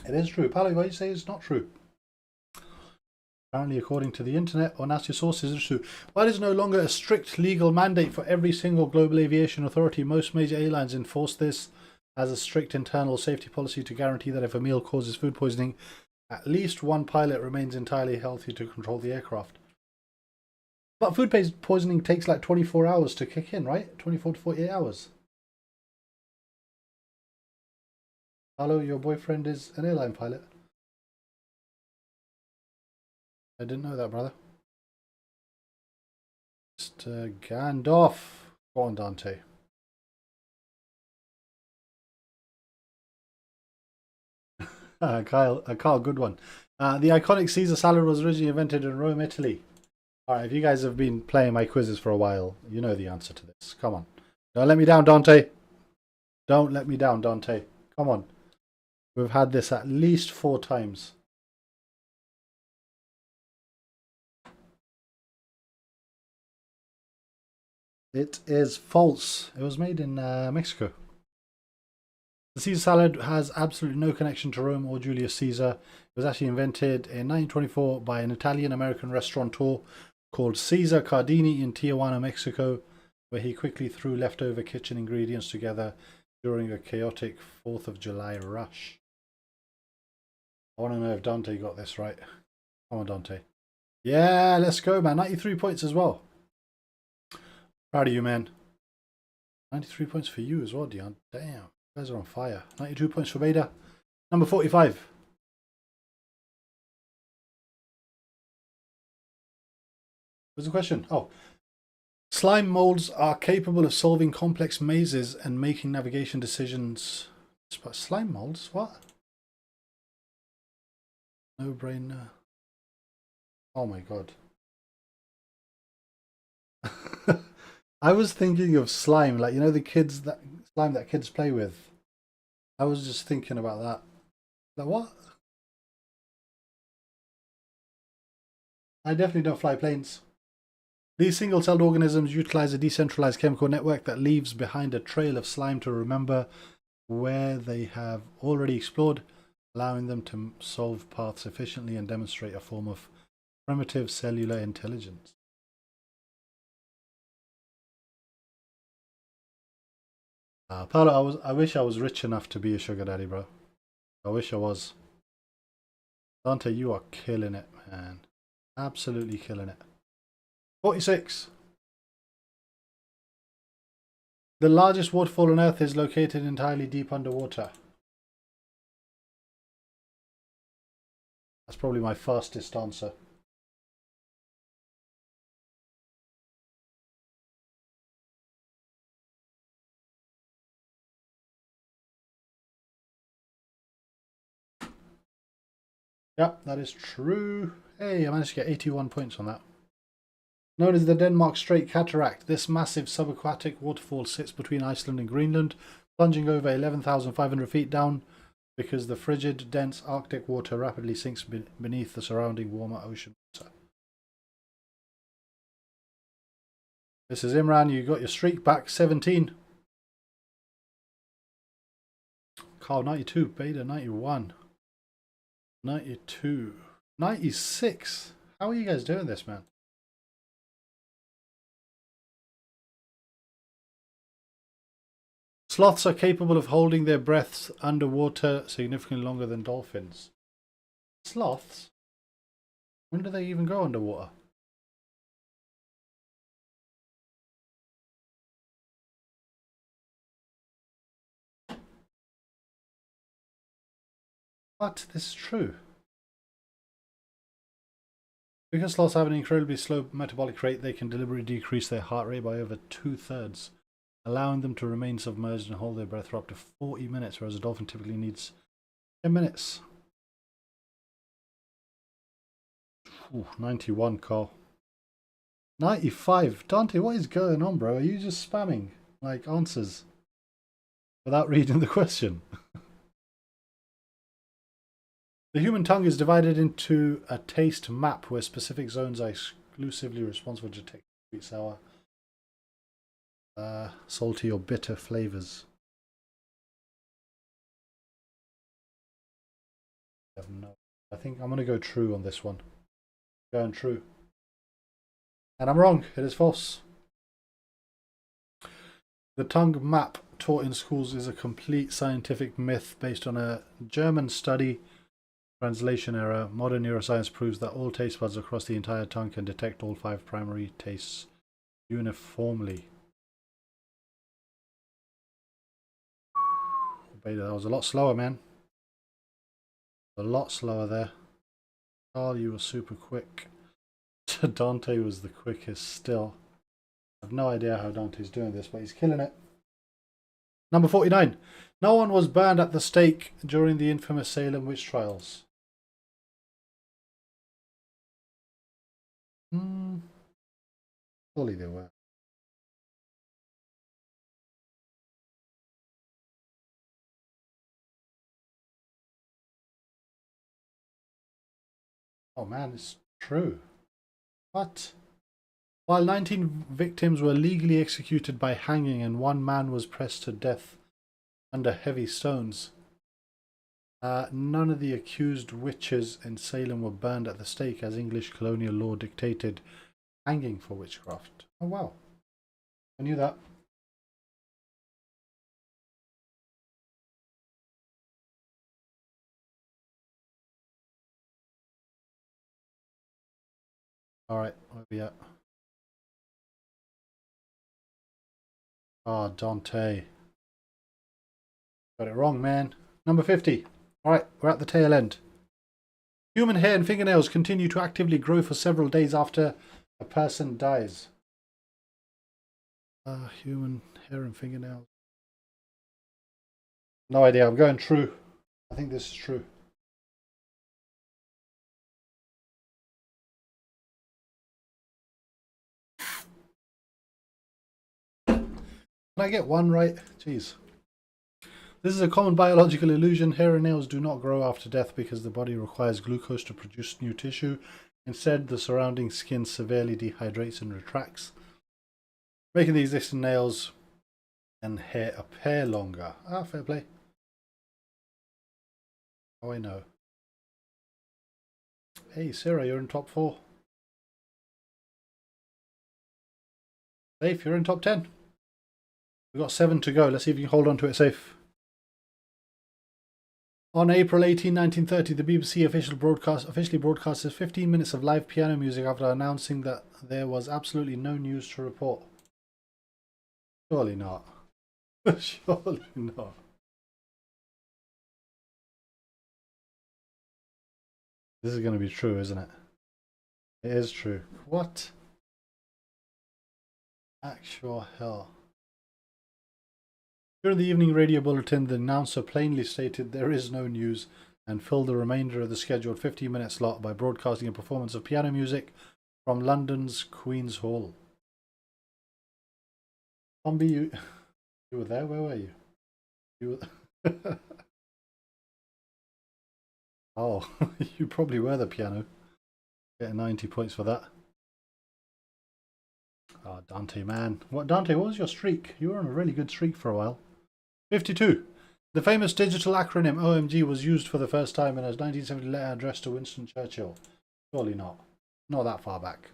It is true. Pally, why you say it's not true? Apparently, according to the internet or nasty sources, it's true. While it is no longer a strict legal mandate for every single global aviation authority, most major airlines enforce this as a strict internal safety policy to guarantee that if a meal causes food poisoning, at least one pilot remains entirely healthy to control the aircraft. But food poisoning takes like 24 hours to kick in, right? 24 to 48 hours. Hello, your boyfriend is an airline pilot? I didn't know that, brother. Mr. Gandalf. Go on, Dante. Carl, good one. The iconic Caesar salad was originally invented in Rome, Italy. Alright, if you guys have been playing my quizzes for a while, you know the answer to this. Come on. Don't let me down, Dante. Don't let me down, Dante. Come on. We've had this at least 4 times. It is false. It was made in Mexico. The Caesar salad has absolutely no connection to Rome or Julius Caesar. It was actually invented in 1924 by an Italian-American restaurateur called Cesar Cardini in Tijuana, Mexico, where he quickly threw leftover kitchen ingredients together during a chaotic 4th of July rush. I want to know if Dante got this right. Come on, Dante. Yeah, let's go, man. 93 points as well. Proud of you, man. 93 points for you as well, Dion. Damn, you guys are on fire. 92 points for Beta. Number 45. What's the question? Oh. Slime molds are capable of solving complex mazes and making navigation decisions. Slime molds? What? No brainer. Oh my god. I was thinking of slime, like, you know, the kids that slime that kids play with. I was just thinking about that. Like, what? I definitely don't fly planes. These single-celled organisms utilize a decentralized chemical network that leaves behind a trail of slime to remember where they have already explored, allowing them to solve paths efficiently and demonstrate a form of primitive cellular intelligence. Paolo, I wish I was rich enough to be a sugar daddy, bro. I wish I was. Dante, you are killing it, man. Absolutely killing it. 46. The largest waterfall on Earth is located entirely deep underwater. That's probably my fastest answer. Yep, that is true. Hey, I managed to get 81 points on that. Known as the Denmark Strait Cataract, this massive subaquatic waterfall sits between Iceland and Greenland, plunging over 11,500 feet down because the frigid, dense Arctic water rapidly sinks beneath the surrounding warmer ocean water. This is Imran, you got your streak back, 17. Carl, 92. Beta, 91. 92. 96. How are you guys doing this, man? Sloths are capable of holding their breaths underwater significantly longer than dolphins. Sloths? When do they even go underwater? But this is true. Because sloths have an incredibly slow metabolic rate, they can deliberately decrease their heart rate by over 2/3, allowing them to remain submerged and hold their breath for up to 40 minutes, whereas a dolphin typically needs 10 minutes. Ooh, 91, Carl. 95. Dante, what is going on, bro? Are you just spamming, like, answers? without reading the question. The human tongue is divided into a taste map where specific zones are exclusively responsible to detect sweet, sour, salty or bitter flavors. I think I'm going to go true on this one. Going true. And I'm wrong. It is false. The tongue map taught in schools is a complete scientific myth based on a German study. Translation error. Modern neuroscience proves that all taste buds across the entire tongue can detect all 5 primary tastes uniformly. Beta, that was a lot slower, man. A lot slower there. Carl, you were super quick. Dante was the quickest still. I have no idea how Dante's doing this, but he's killing it. Number 49. No one was burned at the stake during the infamous Salem witch trials. Surely they were. Oh man, it's true. What? While 19 victims were legally executed by hanging and 1 man was pressed to death under heavy stones, none of the accused witches in Salem were burned at the stake as English colonial law dictated hanging for witchcraft. Oh wow. I knew that. Alright, where are we at? Oh, Dante. Got it wrong, man. Number 50. Alright, we're at the tail end. Human hair and fingernails continue to actively grow for several days after a person dies. Human hair and fingernails. No idea. I'm going true. I think this is true. Can I get one right? Jeez. This is a common biological illusion. Hair and nails do not grow after death because the body requires glucose to produce new tissue. Instead, the surrounding skin severely dehydrates and retracts, making the existing nails and hair appear longer. Ah, fair play. Oh, I know. Hey, Sarah, you're in top 4. Safe, you're in top 10. We've got 7 to go. Let's see if you can hold on to it safe. On April 18, 1930, the BBC officially broadcasted 15 minutes of live piano music after announcing that there was absolutely no news to report. Surely not. Surely not. This is going to be true, isn't it? It is true. What? Actual hell. During the evening radio bulletin, the announcer plainly stated there is no news and filled the remainder of the scheduled 15-minute slot by broadcasting a performance of piano music from London's Queen's Hall. Zombie, you were there? Where were you? You were... Oh, you probably were the piano. Getting 90 points for that. Oh, Dante, man. Dante, what was your streak? You were on a really good streak for a while. 52. The famous digital acronym OMG was used for the first time in a 1970 letter addressed to Winston Churchill. Surely not. Not that far back.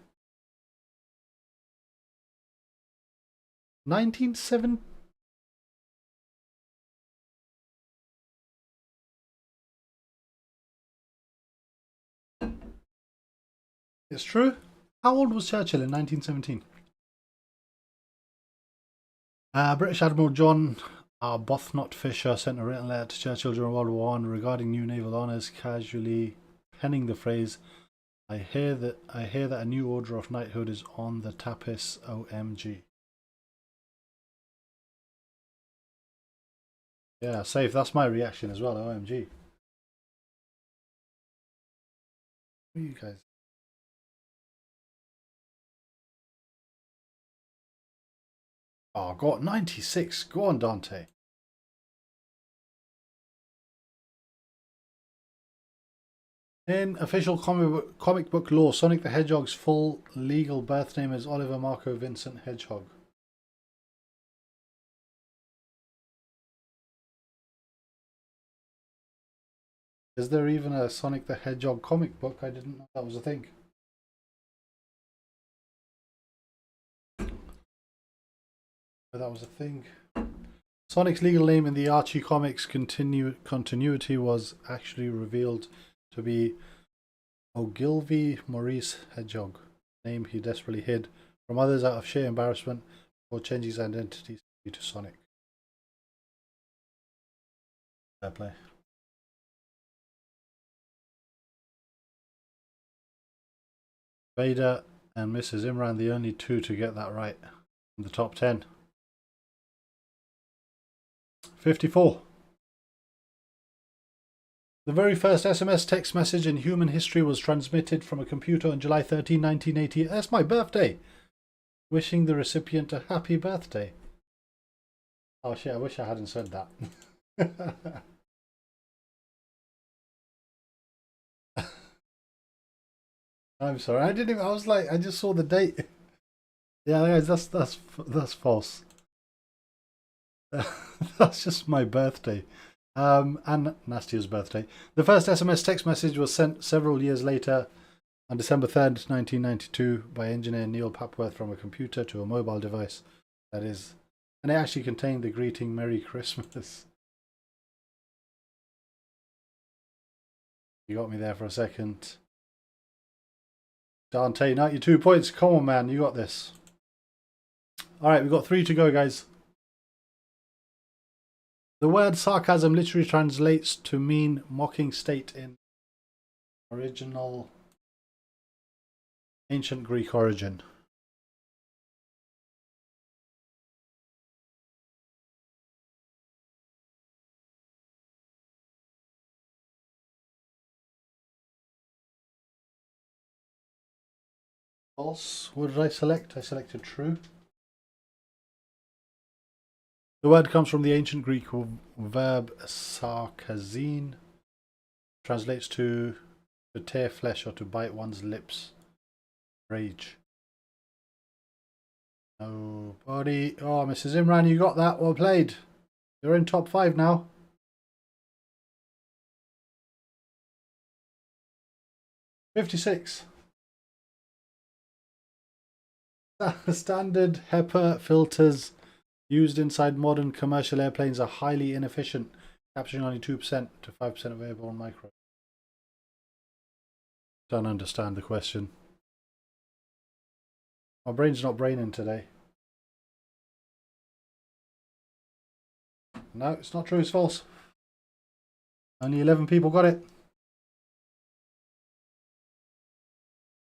1970. It's true. How old was Churchill in 1917? British Admiral John Arbuthnot Fisher sent a written letter to Churchill during World War I regarding new naval honours, casually penning the phrase, I hear that a new order of knighthood is on the tapis, OMG. Yeah, safe. That's my reaction as well, OMG. What are you guys? Oh, got 96. Go on, Dante. In official comic book law, Sonic the Hedgehog's full legal birth name is Oliver Marco Vincent Hedgehog. Is there even a Sonic the Hedgehog comic book? I didn't know that was a thing. But that was a thing. Sonic's legal name in the Archie Comics continuity was actually revealed to be Ogilvy Maurice Hedgehog, a name he desperately hid from others out of sheer embarrassment before changing his identity to Sonic. Fair play. Vader and Mrs. Imran, the only two to get that right in the top 10. 54. The very first SMS text message in human history was transmitted from a computer on July 13, 1980. That's my birthday. Wishing the recipient a happy birthday. Oh shit, I wish I hadn't said that. I'm sorry. I didn't even, I was like, I just saw the date. Yeah, guys, that's false. That's just my birthday. And Nastia's birthday. The first SMS text message was sent several years later on December 3rd, 1992 by engineer Neil Papworth from a computer to a mobile device. That is, and it actually contained the greeting Merry Christmas. You got me there for a second. Dante, 92 points. Come on, man. You got this. Alright, we've got 3 to go, guys. The word sarcasm literally translates to mean mocking state in original ancient Greek origin. False. What did I select? I selected true. The word comes from the ancient Greek verb sarkazine. Translates to tear flesh or to bite one's lips. Rage. Nobody. Oh, Mrs. Imran, you got that. Well played. You're in top 5 now. $56. Standard HEPA filters used inside modern commercial airplanes are highly inefficient, capturing only 2% to 5% of airborne microbes. Don't understand the question. My brain's not braining today. No, it's not true, it's false. Only 11 people got it.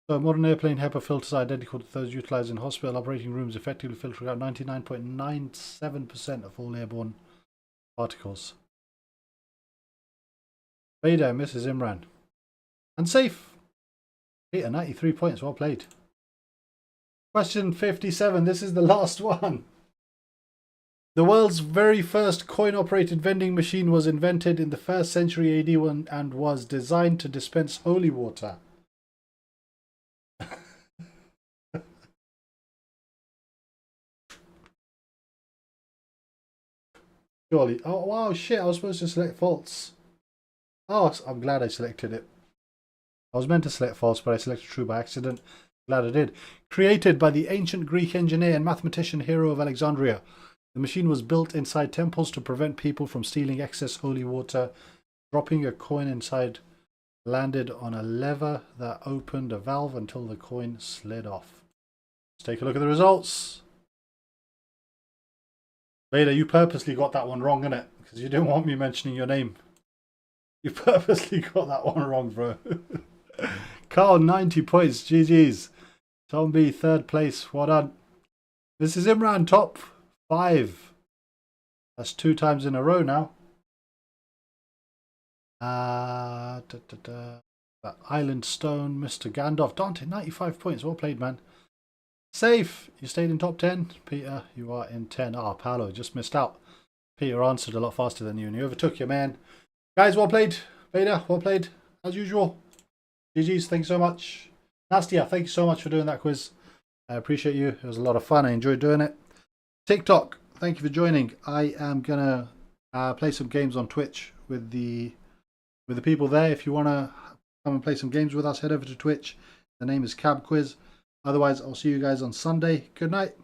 So modern airplane HEPA filters are identical to those utilized in hospital operating rooms, effectively filtering out 99.97% of all airborne particles. Vader, Mrs. Imran. And safe. Peter, 93 points. Well played. Question 57. This is the last one. The world's very first coin-operated vending machine was invented in the 1st century AD and was designed to dispense holy water. Surely. Oh, wow, shit. I was supposed to select false. Oh, I'm glad I selected it. I was meant to select false, but I selected true by accident. Glad I did. Created by the ancient Greek engineer and mathematician Hero of Alexandria. The machine was built inside temples to prevent people from stealing excess holy water. Dropping a coin inside landed on a lever that opened a valve until the coin slid off. Let's take a look at the results. Vader, you purposely got that one wrong, innit? Because you didn't want me mentioning your name. You purposely got that one wrong, bro. Carl, 90 points. GG's. Tom B, 3rd place. Well done. This is Imran, top 5. That's 2 times in a row now. Island Stone, Mr. Gandalf. Dante, 95 points. Well played, man. Safe. You stayed in top 10. Peter, you are in 10. Ah, Paolo just missed out. Peter answered a lot faster than you and you overtook your man. Guys, well played. Vader, well played. As usual. GG's, thanks so much. Nastia, thank you so much for doing that quiz. I appreciate you. It was a lot of fun. I enjoyed doing it. TikTok, thank you for joining. I am gonna play some games on Twitch with the people there. If you wanna come and play some games with us, head over to Twitch. The name is Cab Quiz. Otherwise, I'll see you guys on Sunday. Good night.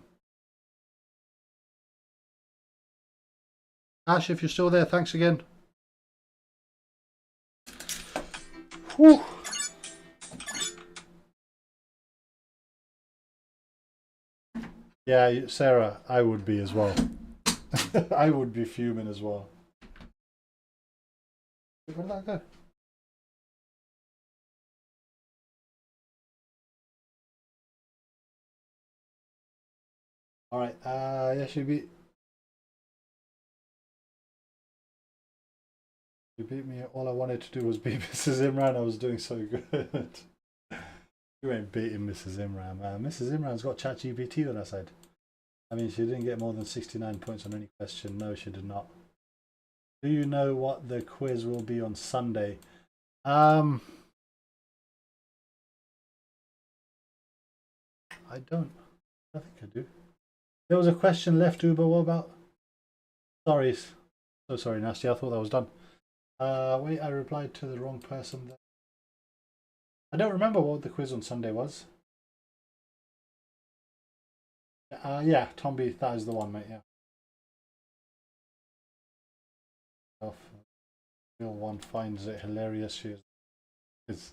Ash, if you're still there, thanks again. Whew. Yeah, Sarah, I would be as well. I would be fuming as well. Where did that go? All right. Yeah, she beat me. All I wanted to do was beat Mrs. Imran. I was doing so good. You ain't beating Mrs. Imran, man. Mrs. Imran's got ChatGPT on her side. I mean, she didn't get more than 69 points on any question. No, she did not. Do you know what the quiz will be on Sunday? I don't. I think I do. There was a question left, Uber. What about? Sorry. So sorry, Nasty. I thought that was done. Wait, I replied to the wrong person there. I don't remember what the quiz on Sunday was. Yeah, Tomby, that is the one, mate. Yeah. Real one finds it hilarious. She is.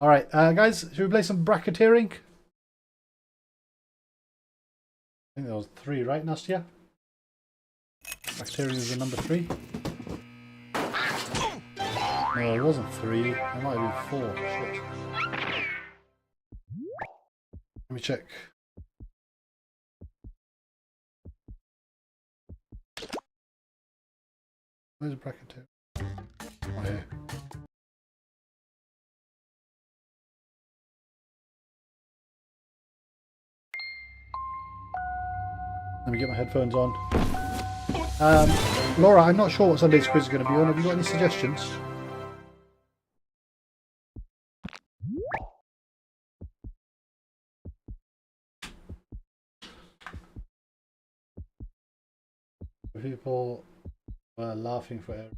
All right, guys, should we play some bracketeering? I think there was 3, right, Nastia? Bracketeering is the number 3. No, it wasn't 3. It might have been 4. Shit. Let me check. Where's the bracketeering? Oh, here. Let me get my headphones on. Laura, I'm not sure what Sunday's quiz is going to be on. Have you got any suggestions? People were laughing for Eric.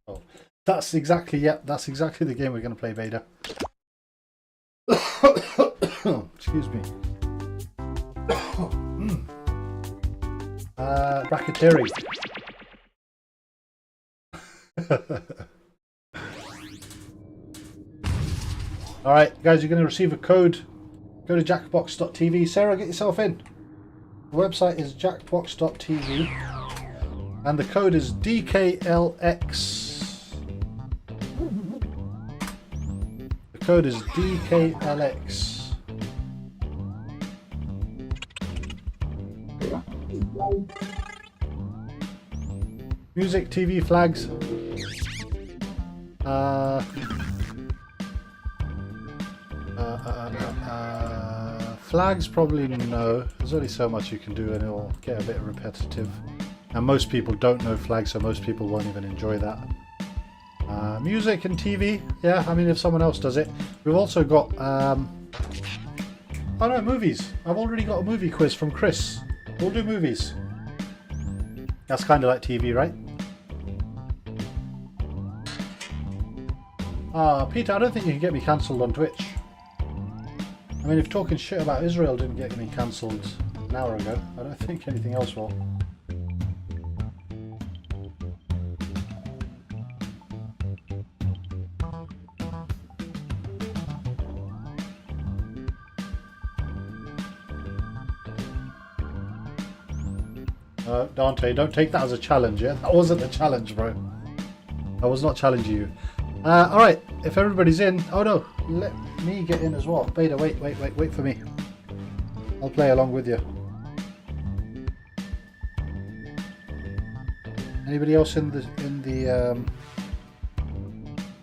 Oh, that's exactly that's exactly the game we're going to play, Vader. Excuse me. Bracketeering. All right, guys, you're going to receive a code. Go to jackbox.tv. Sarah, get yourself in. The website is jackbox.tv and the code is DKLX. The code is DKLX. Music, TV, flags. Flags, probably no. There's only so much you can do and it'll get a bit repetitive. And most people don't know flags, so most people won't even enjoy that. Music and TV, yeah, I mean if someone else does it. We've also got, oh no, movies. I've already got a movie quiz from Chris. We'll do movies. That's kind of like TV, right? Peter, I don't think you can get me cancelled on Twitch. I mean, if talking shit about Israel didn't get me cancelled an hour ago, I don't think anything else will. Dante, don't take that as a challenge, yeah? That wasn't a challenge, bro. I was not challenging you. Alright, if everybody's in... Oh no, let me get in as well. Beta, wait for me. I'll play along with you. Anybody else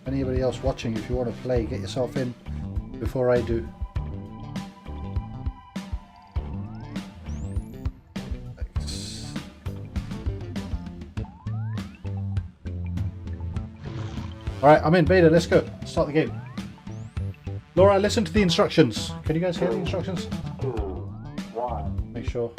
anybody else watching, if you want to play, get yourself in before I do. Alright, I'm in. Beta, let's go. Start the game. Laura, listen to the instructions. Can you guys hear the instructions? 2, 1. Make sure.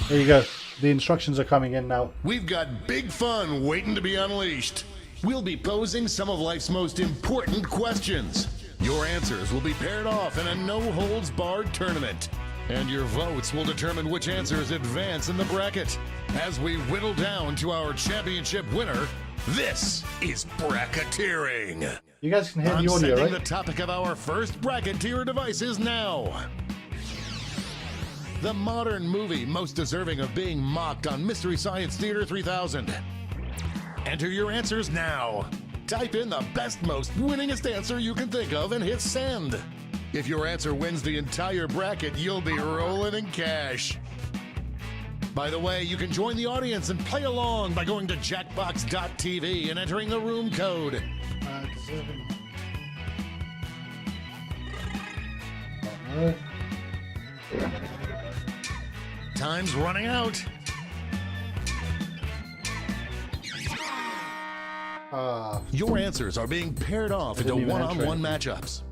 There you go. The instructions are coming in now. We've got big fun waiting to be unleashed. We'll be posing some of life's most important questions. Your answers will be paired off in a no-holds-barred tournament. And your votes will determine which answers advance in the bracket. As we whittle down to our championship winner, this is bracketeering. You guys can hear I'm the audio, sending right? the topic of our first bracket to your devices now. The modern movie most deserving of being mocked on Mystery Science Theater 3000. Enter your answers now. Type in the best, most winningest answer you can think of and hit send. If your answer wins the entire bracket, you'll be rolling in cash. By the way, you can join the audience and play along by going to jackbox.tv and entering the room code. Deserving. Time's running out. Your answers are being paired off into didn't even enter one-on-one matchups.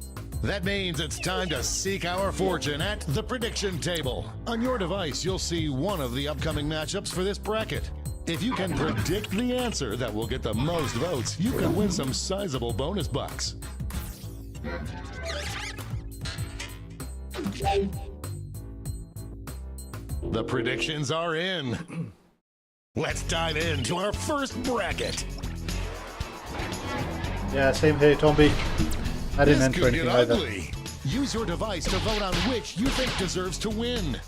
That means it's time to seek our fortune at the prediction table. On your device, you'll see one of the upcoming matchups for this bracket. If you can predict the answer that will get the most votes, you could win some sizable bonus bucks. The predictions are in. Let's dive into our first bracket. Yeah, same here, Tomby. I didn't This enter could get anything either. ugly. Use your device to vote on which you think deserves to win.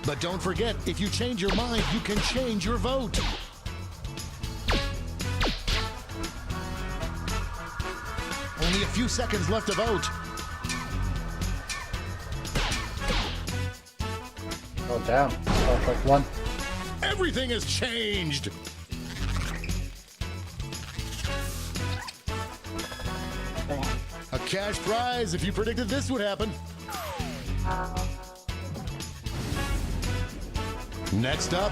But don't forget, if you change your mind, you can change your vote. Only a few seconds left to vote. Oh, damn. Star Trek 1. Everything has changed. A cash prize if you predicted this would happen. Next up.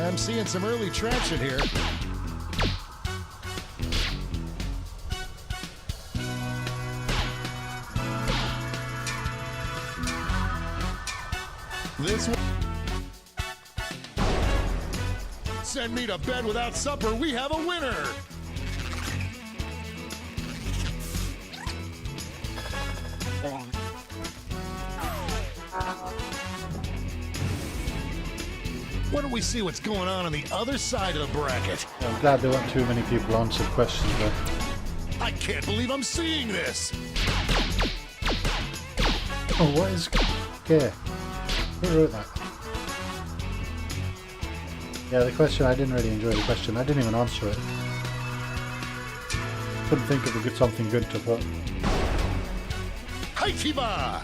I'm seeing some early traction here. This one. Send me to bed without supper. We have a winner. Why don't we see what's going on the other side of the bracket? I'm glad there weren't too many people answered questions there. I can't believe I'm seeing this. Oh, what is... Okay. Who wrote that? Yeah, the question, I didn't really enjoy the question. I didn't even answer it. Couldn't think of something good to put. Haitiba!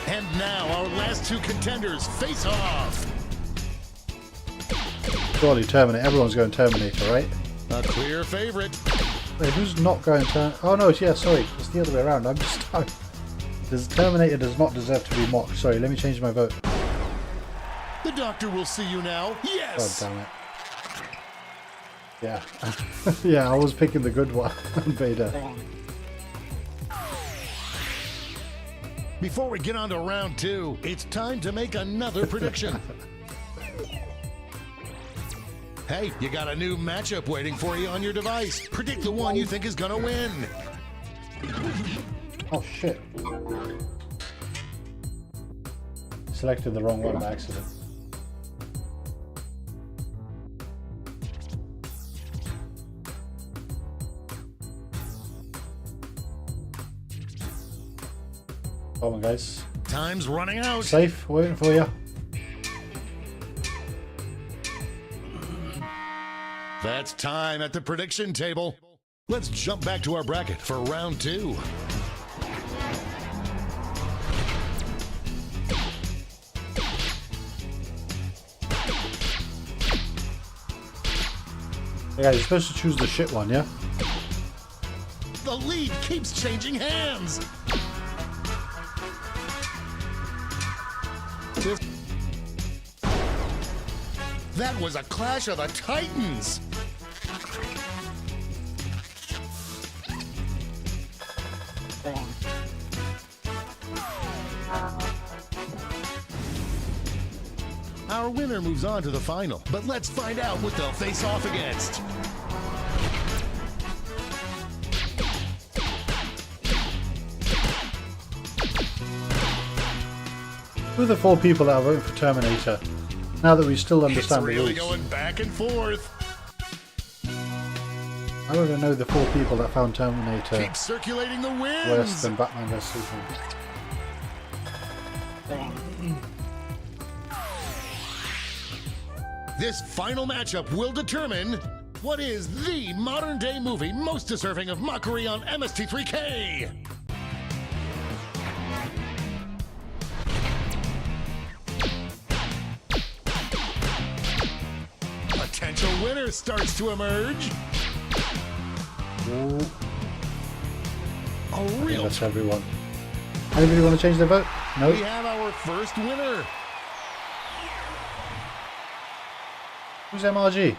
And now our last two contenders face off. Surely Terminator. Everyone's going Terminator, right? A clear favorite. Wait, who's not going to... Oh no, yeah, sorry. It's the other way around. I'm just... Terminator does not deserve to be mocked. Sorry, let me change my vote. The doctor will see you now. God Yes! damn it. Yeah. Yeah, I was picking the good one. Vader. Before we get on to round two, it's time to make another prediction. Hey, you got a new matchup waiting for you on your device. Predict the one you think is gonna win. Oh shit. Selected the wrong one by accident. Come on, guys. Time's running out. Safe, waiting for you. That's time at the prediction table. Let's jump back to our bracket for round two. Yeah, you're supposed to choose the shit one, yeah? The lead keeps changing hands. That was a clash of the Titans. Our winner moves on to the final, but let's find out what they'll face off against. Who are the 4 people that are voting for Terminator? Now that we still understand It's the really rules. going back and forth. I don't know the 4 people that found Terminator Keep circulating the worse winds. than Batman vs Superman. This final matchup will determine what is the modern day movie most deserving of mockery on MST3K. Potential winner starts to emerge. Ooh, A yeah, real. that's everyone. Anybody want to change their vote? No? We have our first winner. Who's MRG?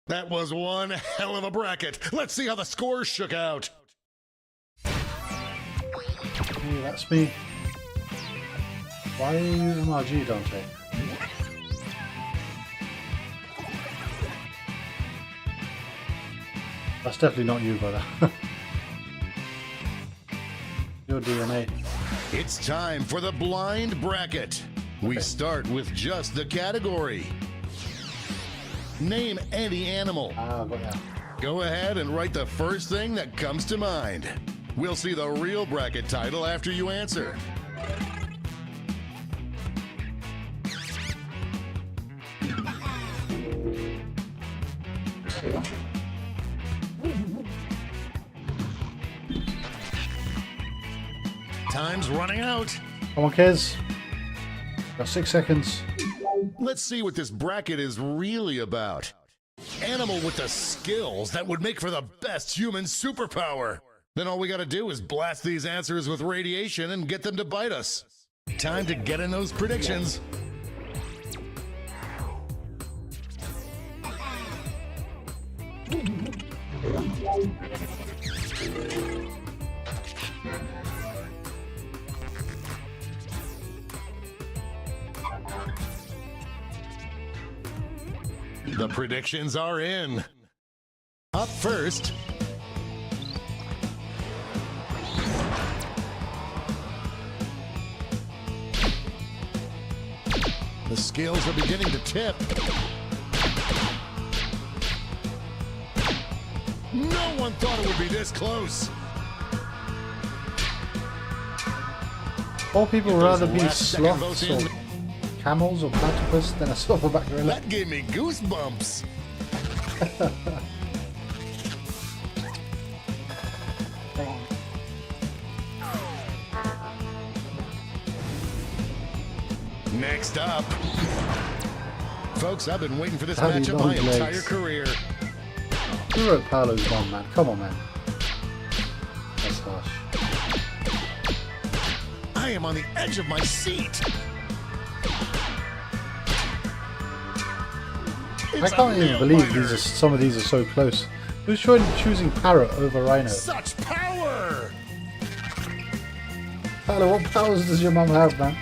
That was one hell of a bracket. Let's see how the scores shook out. Hey, that's me. Why are you MRG, Dante? That's definitely not you, brother. Your DNA. It's time for the blind bracket. We Okay. start with just the category. Name any animal. Ah, got ya. Go ahead and write the first thing that comes to mind. We'll see the real bracket title after you answer. Time's running out. Come on, kids. Got 6 seconds. Let's see what this bracket is really about. Animal with the skills that would make for the best human superpower. Then all we gotta do is blast these answers with radiation and get them to bite us. Time to get in those predictions. The predictions are in. Up first, the scales are beginning to tip. No one thought it would be this close. 4 people would rather be last second sloths votes or in. camels or platypus than a silverback gorilla. That gave me goosebumps. Next up. Folks, I've been waiting for this Daddy matchup my long legs. entire career. Who wrote Paolo's bomb, man? Come on, man. That's harsh. I am on the edge of my seat. I It's a can't even nail believe biter. some of these are so close. Who's choosing Parrot over Rhino? Such power! Paolo, what powers does your mum have, man?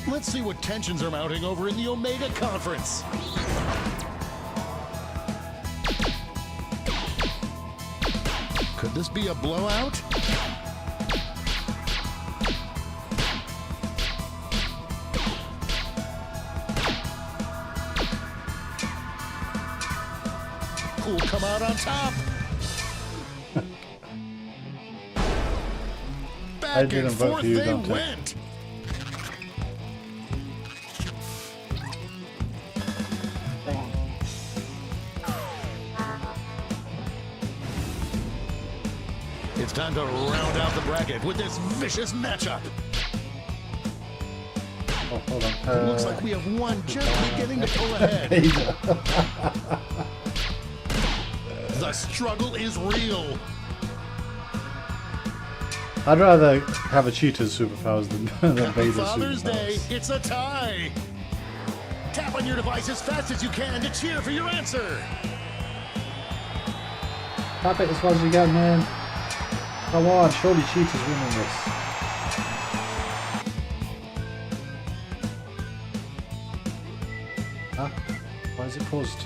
Let's see what tensions are mounting over in the Omega Conference. Could this be a blowout? Who'll come out on top? Back didn't and vote forth for you, they Dante. went. It's time to round out the bracket with this vicious matchup. Oh, hold on. Looks like we have one just beginning to pull ahead. There you go. The struggle is real. I'd rather have a cheater's superpowers than Happy Vader's Father's Day, superpowers. it's a tie. Tap on your device as fast as you can to cheer for your answer. Tap it as far as you can, man. Come on, surely cheater's winning this. Huh? Why is it paused?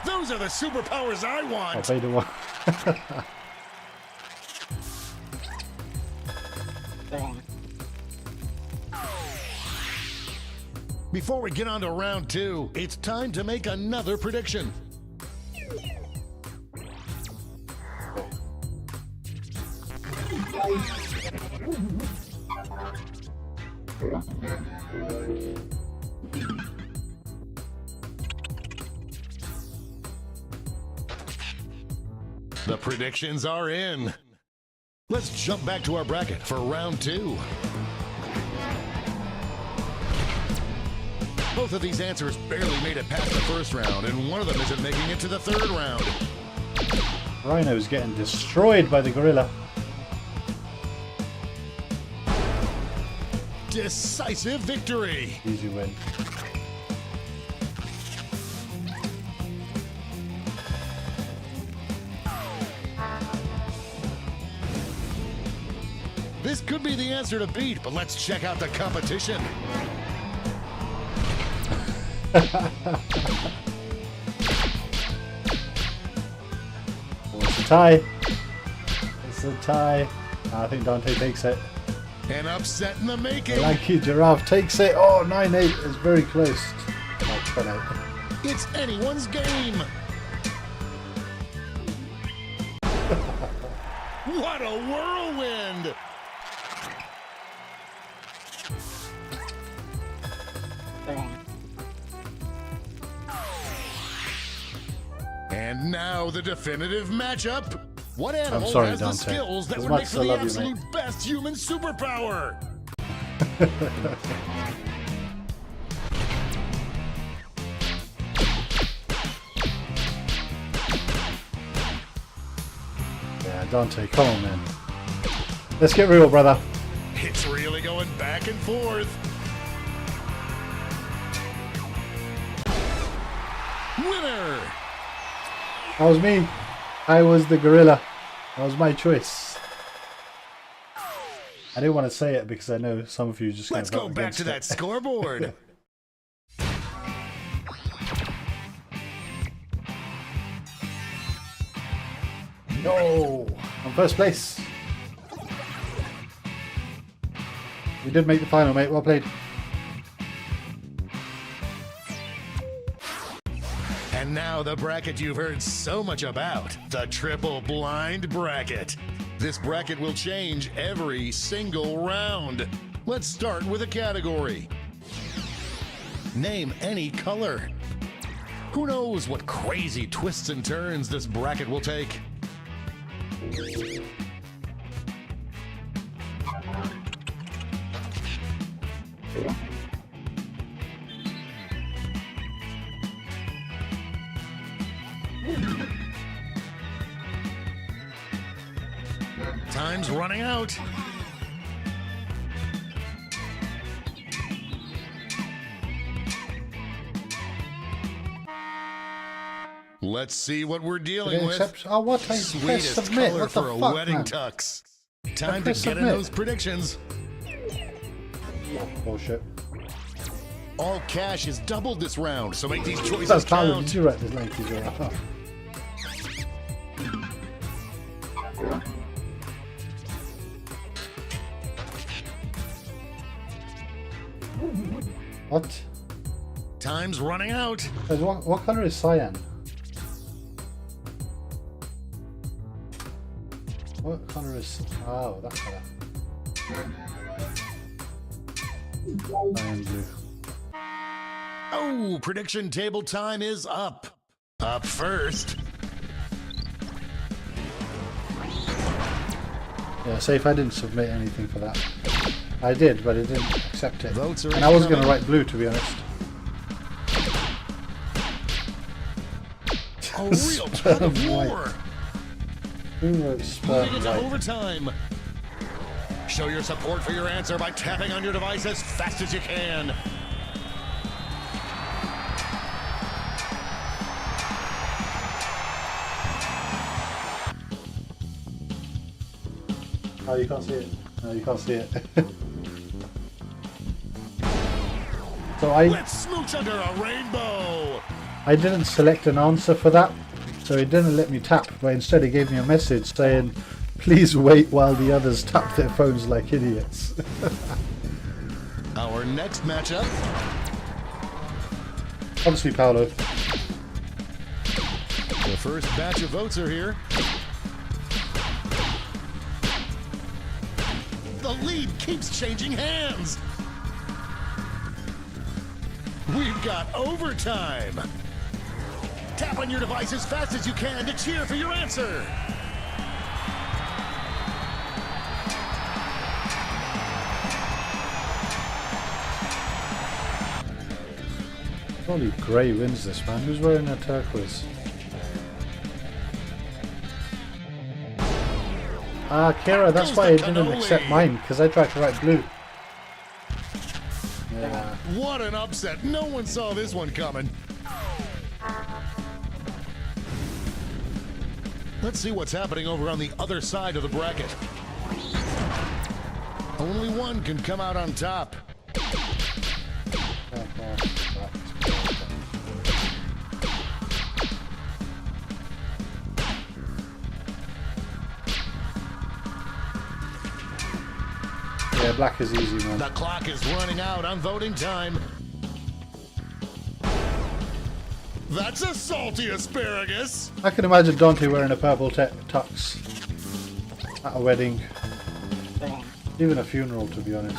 Those are the superpowers I Oh, want. Vader won. Before we get on to round 2, it's time to make another prediction. The predictions are in. Let's jump back to our bracket for round 2. Both of these answers barely made it past the first round, and one of them isn't making it to the third round. Rhino's getting destroyed by the gorilla. Decisive victory. Easy win. This could be the answer to beat, but let's check out the competition. Oh, it's a tie. It's a tie. I think Dante takes it. An upset in the making. Lanky Giraffe takes it. Oh, 9-8 is very close. Oh, 10-8. It's anyone's game. What a whirlwind! And now the definitive matchup. What animal sorry, has the Dante. skills that As would much make as for I the love you, absolute mate. best human superpower? Yeah, Dante, come on, man. Let's get real, brother. It's really going back and forth. Winner! That was me. I was the gorilla. That was my choice. I didn't want to say it because I know some of you just Let's kind go of back to that scoreboard. No! I'm first place. We did make the final, mate. Well played. And now the bracket you've heard so much about, the triple blind bracket. This bracket will change every single round. Let's start with a category. Name any color. Who knows what crazy twists and turns this bracket will take? Time's running out. Let's see what we're dealing with. Oh, what? I pressed Sweetest submit. color What the for a fuck, wedding man? tux. Time to pressed get in submit. those predictions. Bullshit. All cash is doubled this round, so make these choices That's Tyler. Did count. you write this Lanky Giraffe? What? Time's running out. What color is cyan? What color is... Oh, that color. Cyan blue. Oh, prediction table time is up. Up first. Yeah, say if I didn't submit anything for that. I did, but it didn't accept it. Votes are And I was going to incoming. write blue, to be honest. A real tug of Sperm war. Who wrote Moving sperm into white? overtime. Show your support for your answer by tapping on your device as fast as you can. Oh, you can't see it. No, you can't see it. So Let's smooch under a rainbow. I didn't select an answer for that, so it didn't let me tap, but instead it gave me a message saying, please wait while the others tap their phones like idiots. Our next matchup. Honestly, Paolo. The first batch of votes are here. The lead keeps changing hands. We've got overtime. Tap on your device as fast as you can to cheer for your answer. Holy Gray wins this, man. Who's wearing a turquoise? Ah, Kira, that's why I didn't accept mine, because I tried to write blue. Yeah. What an upset. No one saw this one coming. Let's see what's happening over on the other side of the bracket. Only one can come out on top. Yeah, black is easy, man. The clock is running out on voting time. That's a salty asparagus. I can imagine Dante wearing a purple tux at a wedding. Even a funeral, to be honest.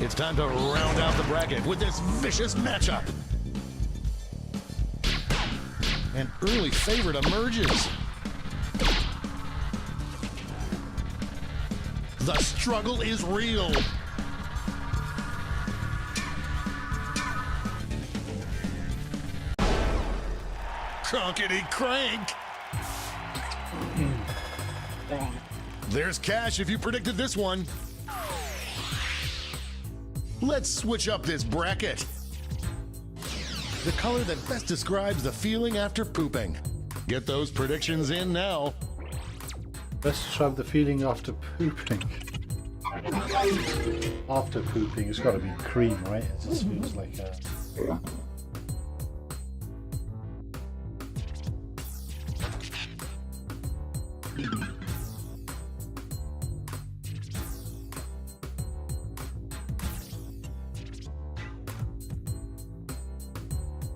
It's time to round out the bracket with this vicious matchup. An early favorite emerges. The struggle is real. Cronkety crank. There's cash if you predicted this one. Let's switch up this bracket. The color that best describes the feeling after pooping. Get those predictions in now. Let's describe the feeling after pooping. After pooping, it's got to be cream, right? It just feels like a...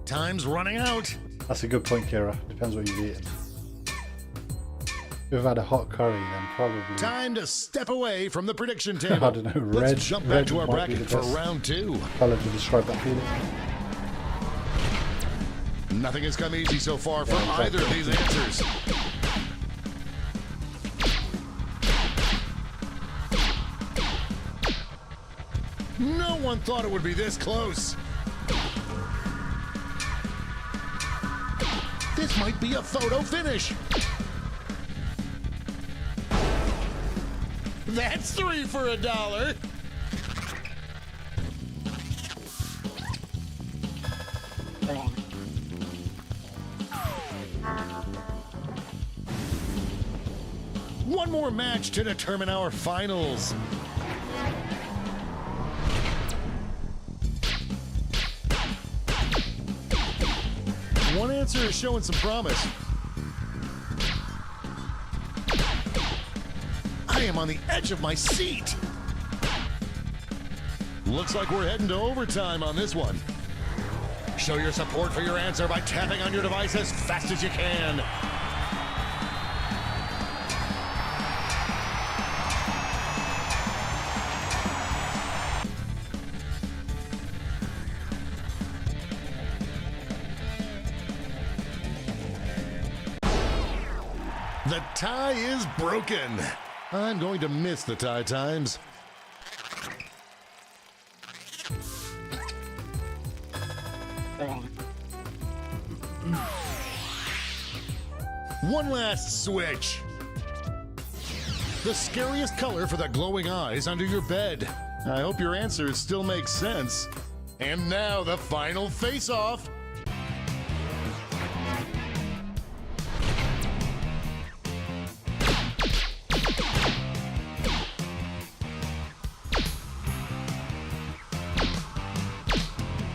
Time's running out. That's a good point, Kira. Depends what you've eaten. If you've had a hot curry, then probably... Time to step away from the prediction I table. don't know, Let's jump back to our might be bracket the for best round two. colour to describe that feeling. Nothing has come easy so far for Yeah, either of these answers. No one thought it would be this close. This might be a photo finish. That's 3 for $1. One more match to determine our finals. One answer is showing some promise. I am on the edge of my seat. Looks like we're heading to overtime on this one. Show your support for your answer by tapping on your device as fast as you can. The tie is broken. I'm going to miss the tie times. One last switch. The scariest color for the glowing eyes under your bed. I hope your answers still make sense. And now the final face-off.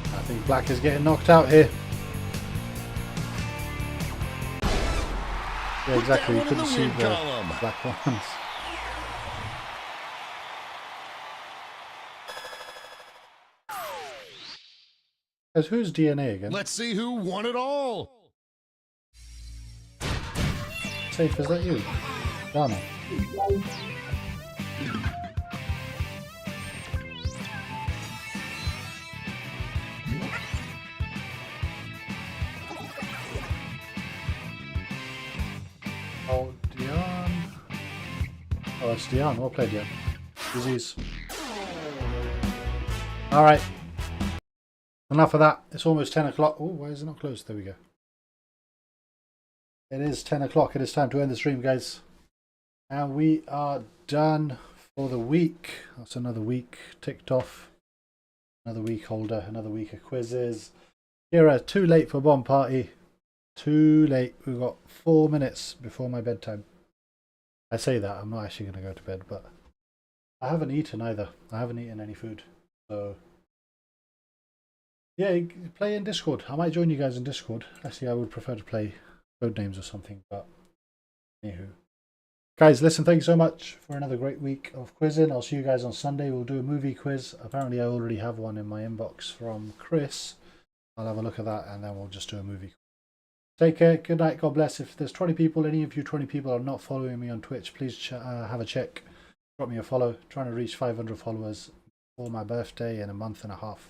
I think black is getting knocked out here. Yeah, exactly. You Put that one in couldn't the see win the column. black ones. Guys, who's DNA again? Let's see who won it all. Safe, is that you? Dana. Oh, Dion. Oh, it's Dion. Well played, Dion. Disease. Alright. Enough of that. It's almost 10 o'clock. Oh, why is it not closed? There we go. It is 10 o'clock. It is time to end the stream, guys. And we are done for the week. That's another week ticked off. Another week holder. Another week of quizzes. Kira, too late for bomb party. Too late. We've got 4 minutes before my bedtime. I say that. I'm not actually going to go to bed, but I haven't eaten either. I haven't eaten any food. So yeah, play in Discord. I might join you guys in Discord. Actually, I would prefer to play Codenames or something, but anywho. Guys, listen, thank you so much for another great week of quizzing. I'll see you guys on Sunday. We'll do a movie quiz. Apparently, I already have one in my inbox from Chris. I'll have a look at that, and then we'll just do a movie quiz. Take care. Good night. God bless. If there's 20 people, any of you 20 people are not following me on Twitch, please have a check. Drop me a follow. Trying to reach 500 followers for my birthday in a month and a half.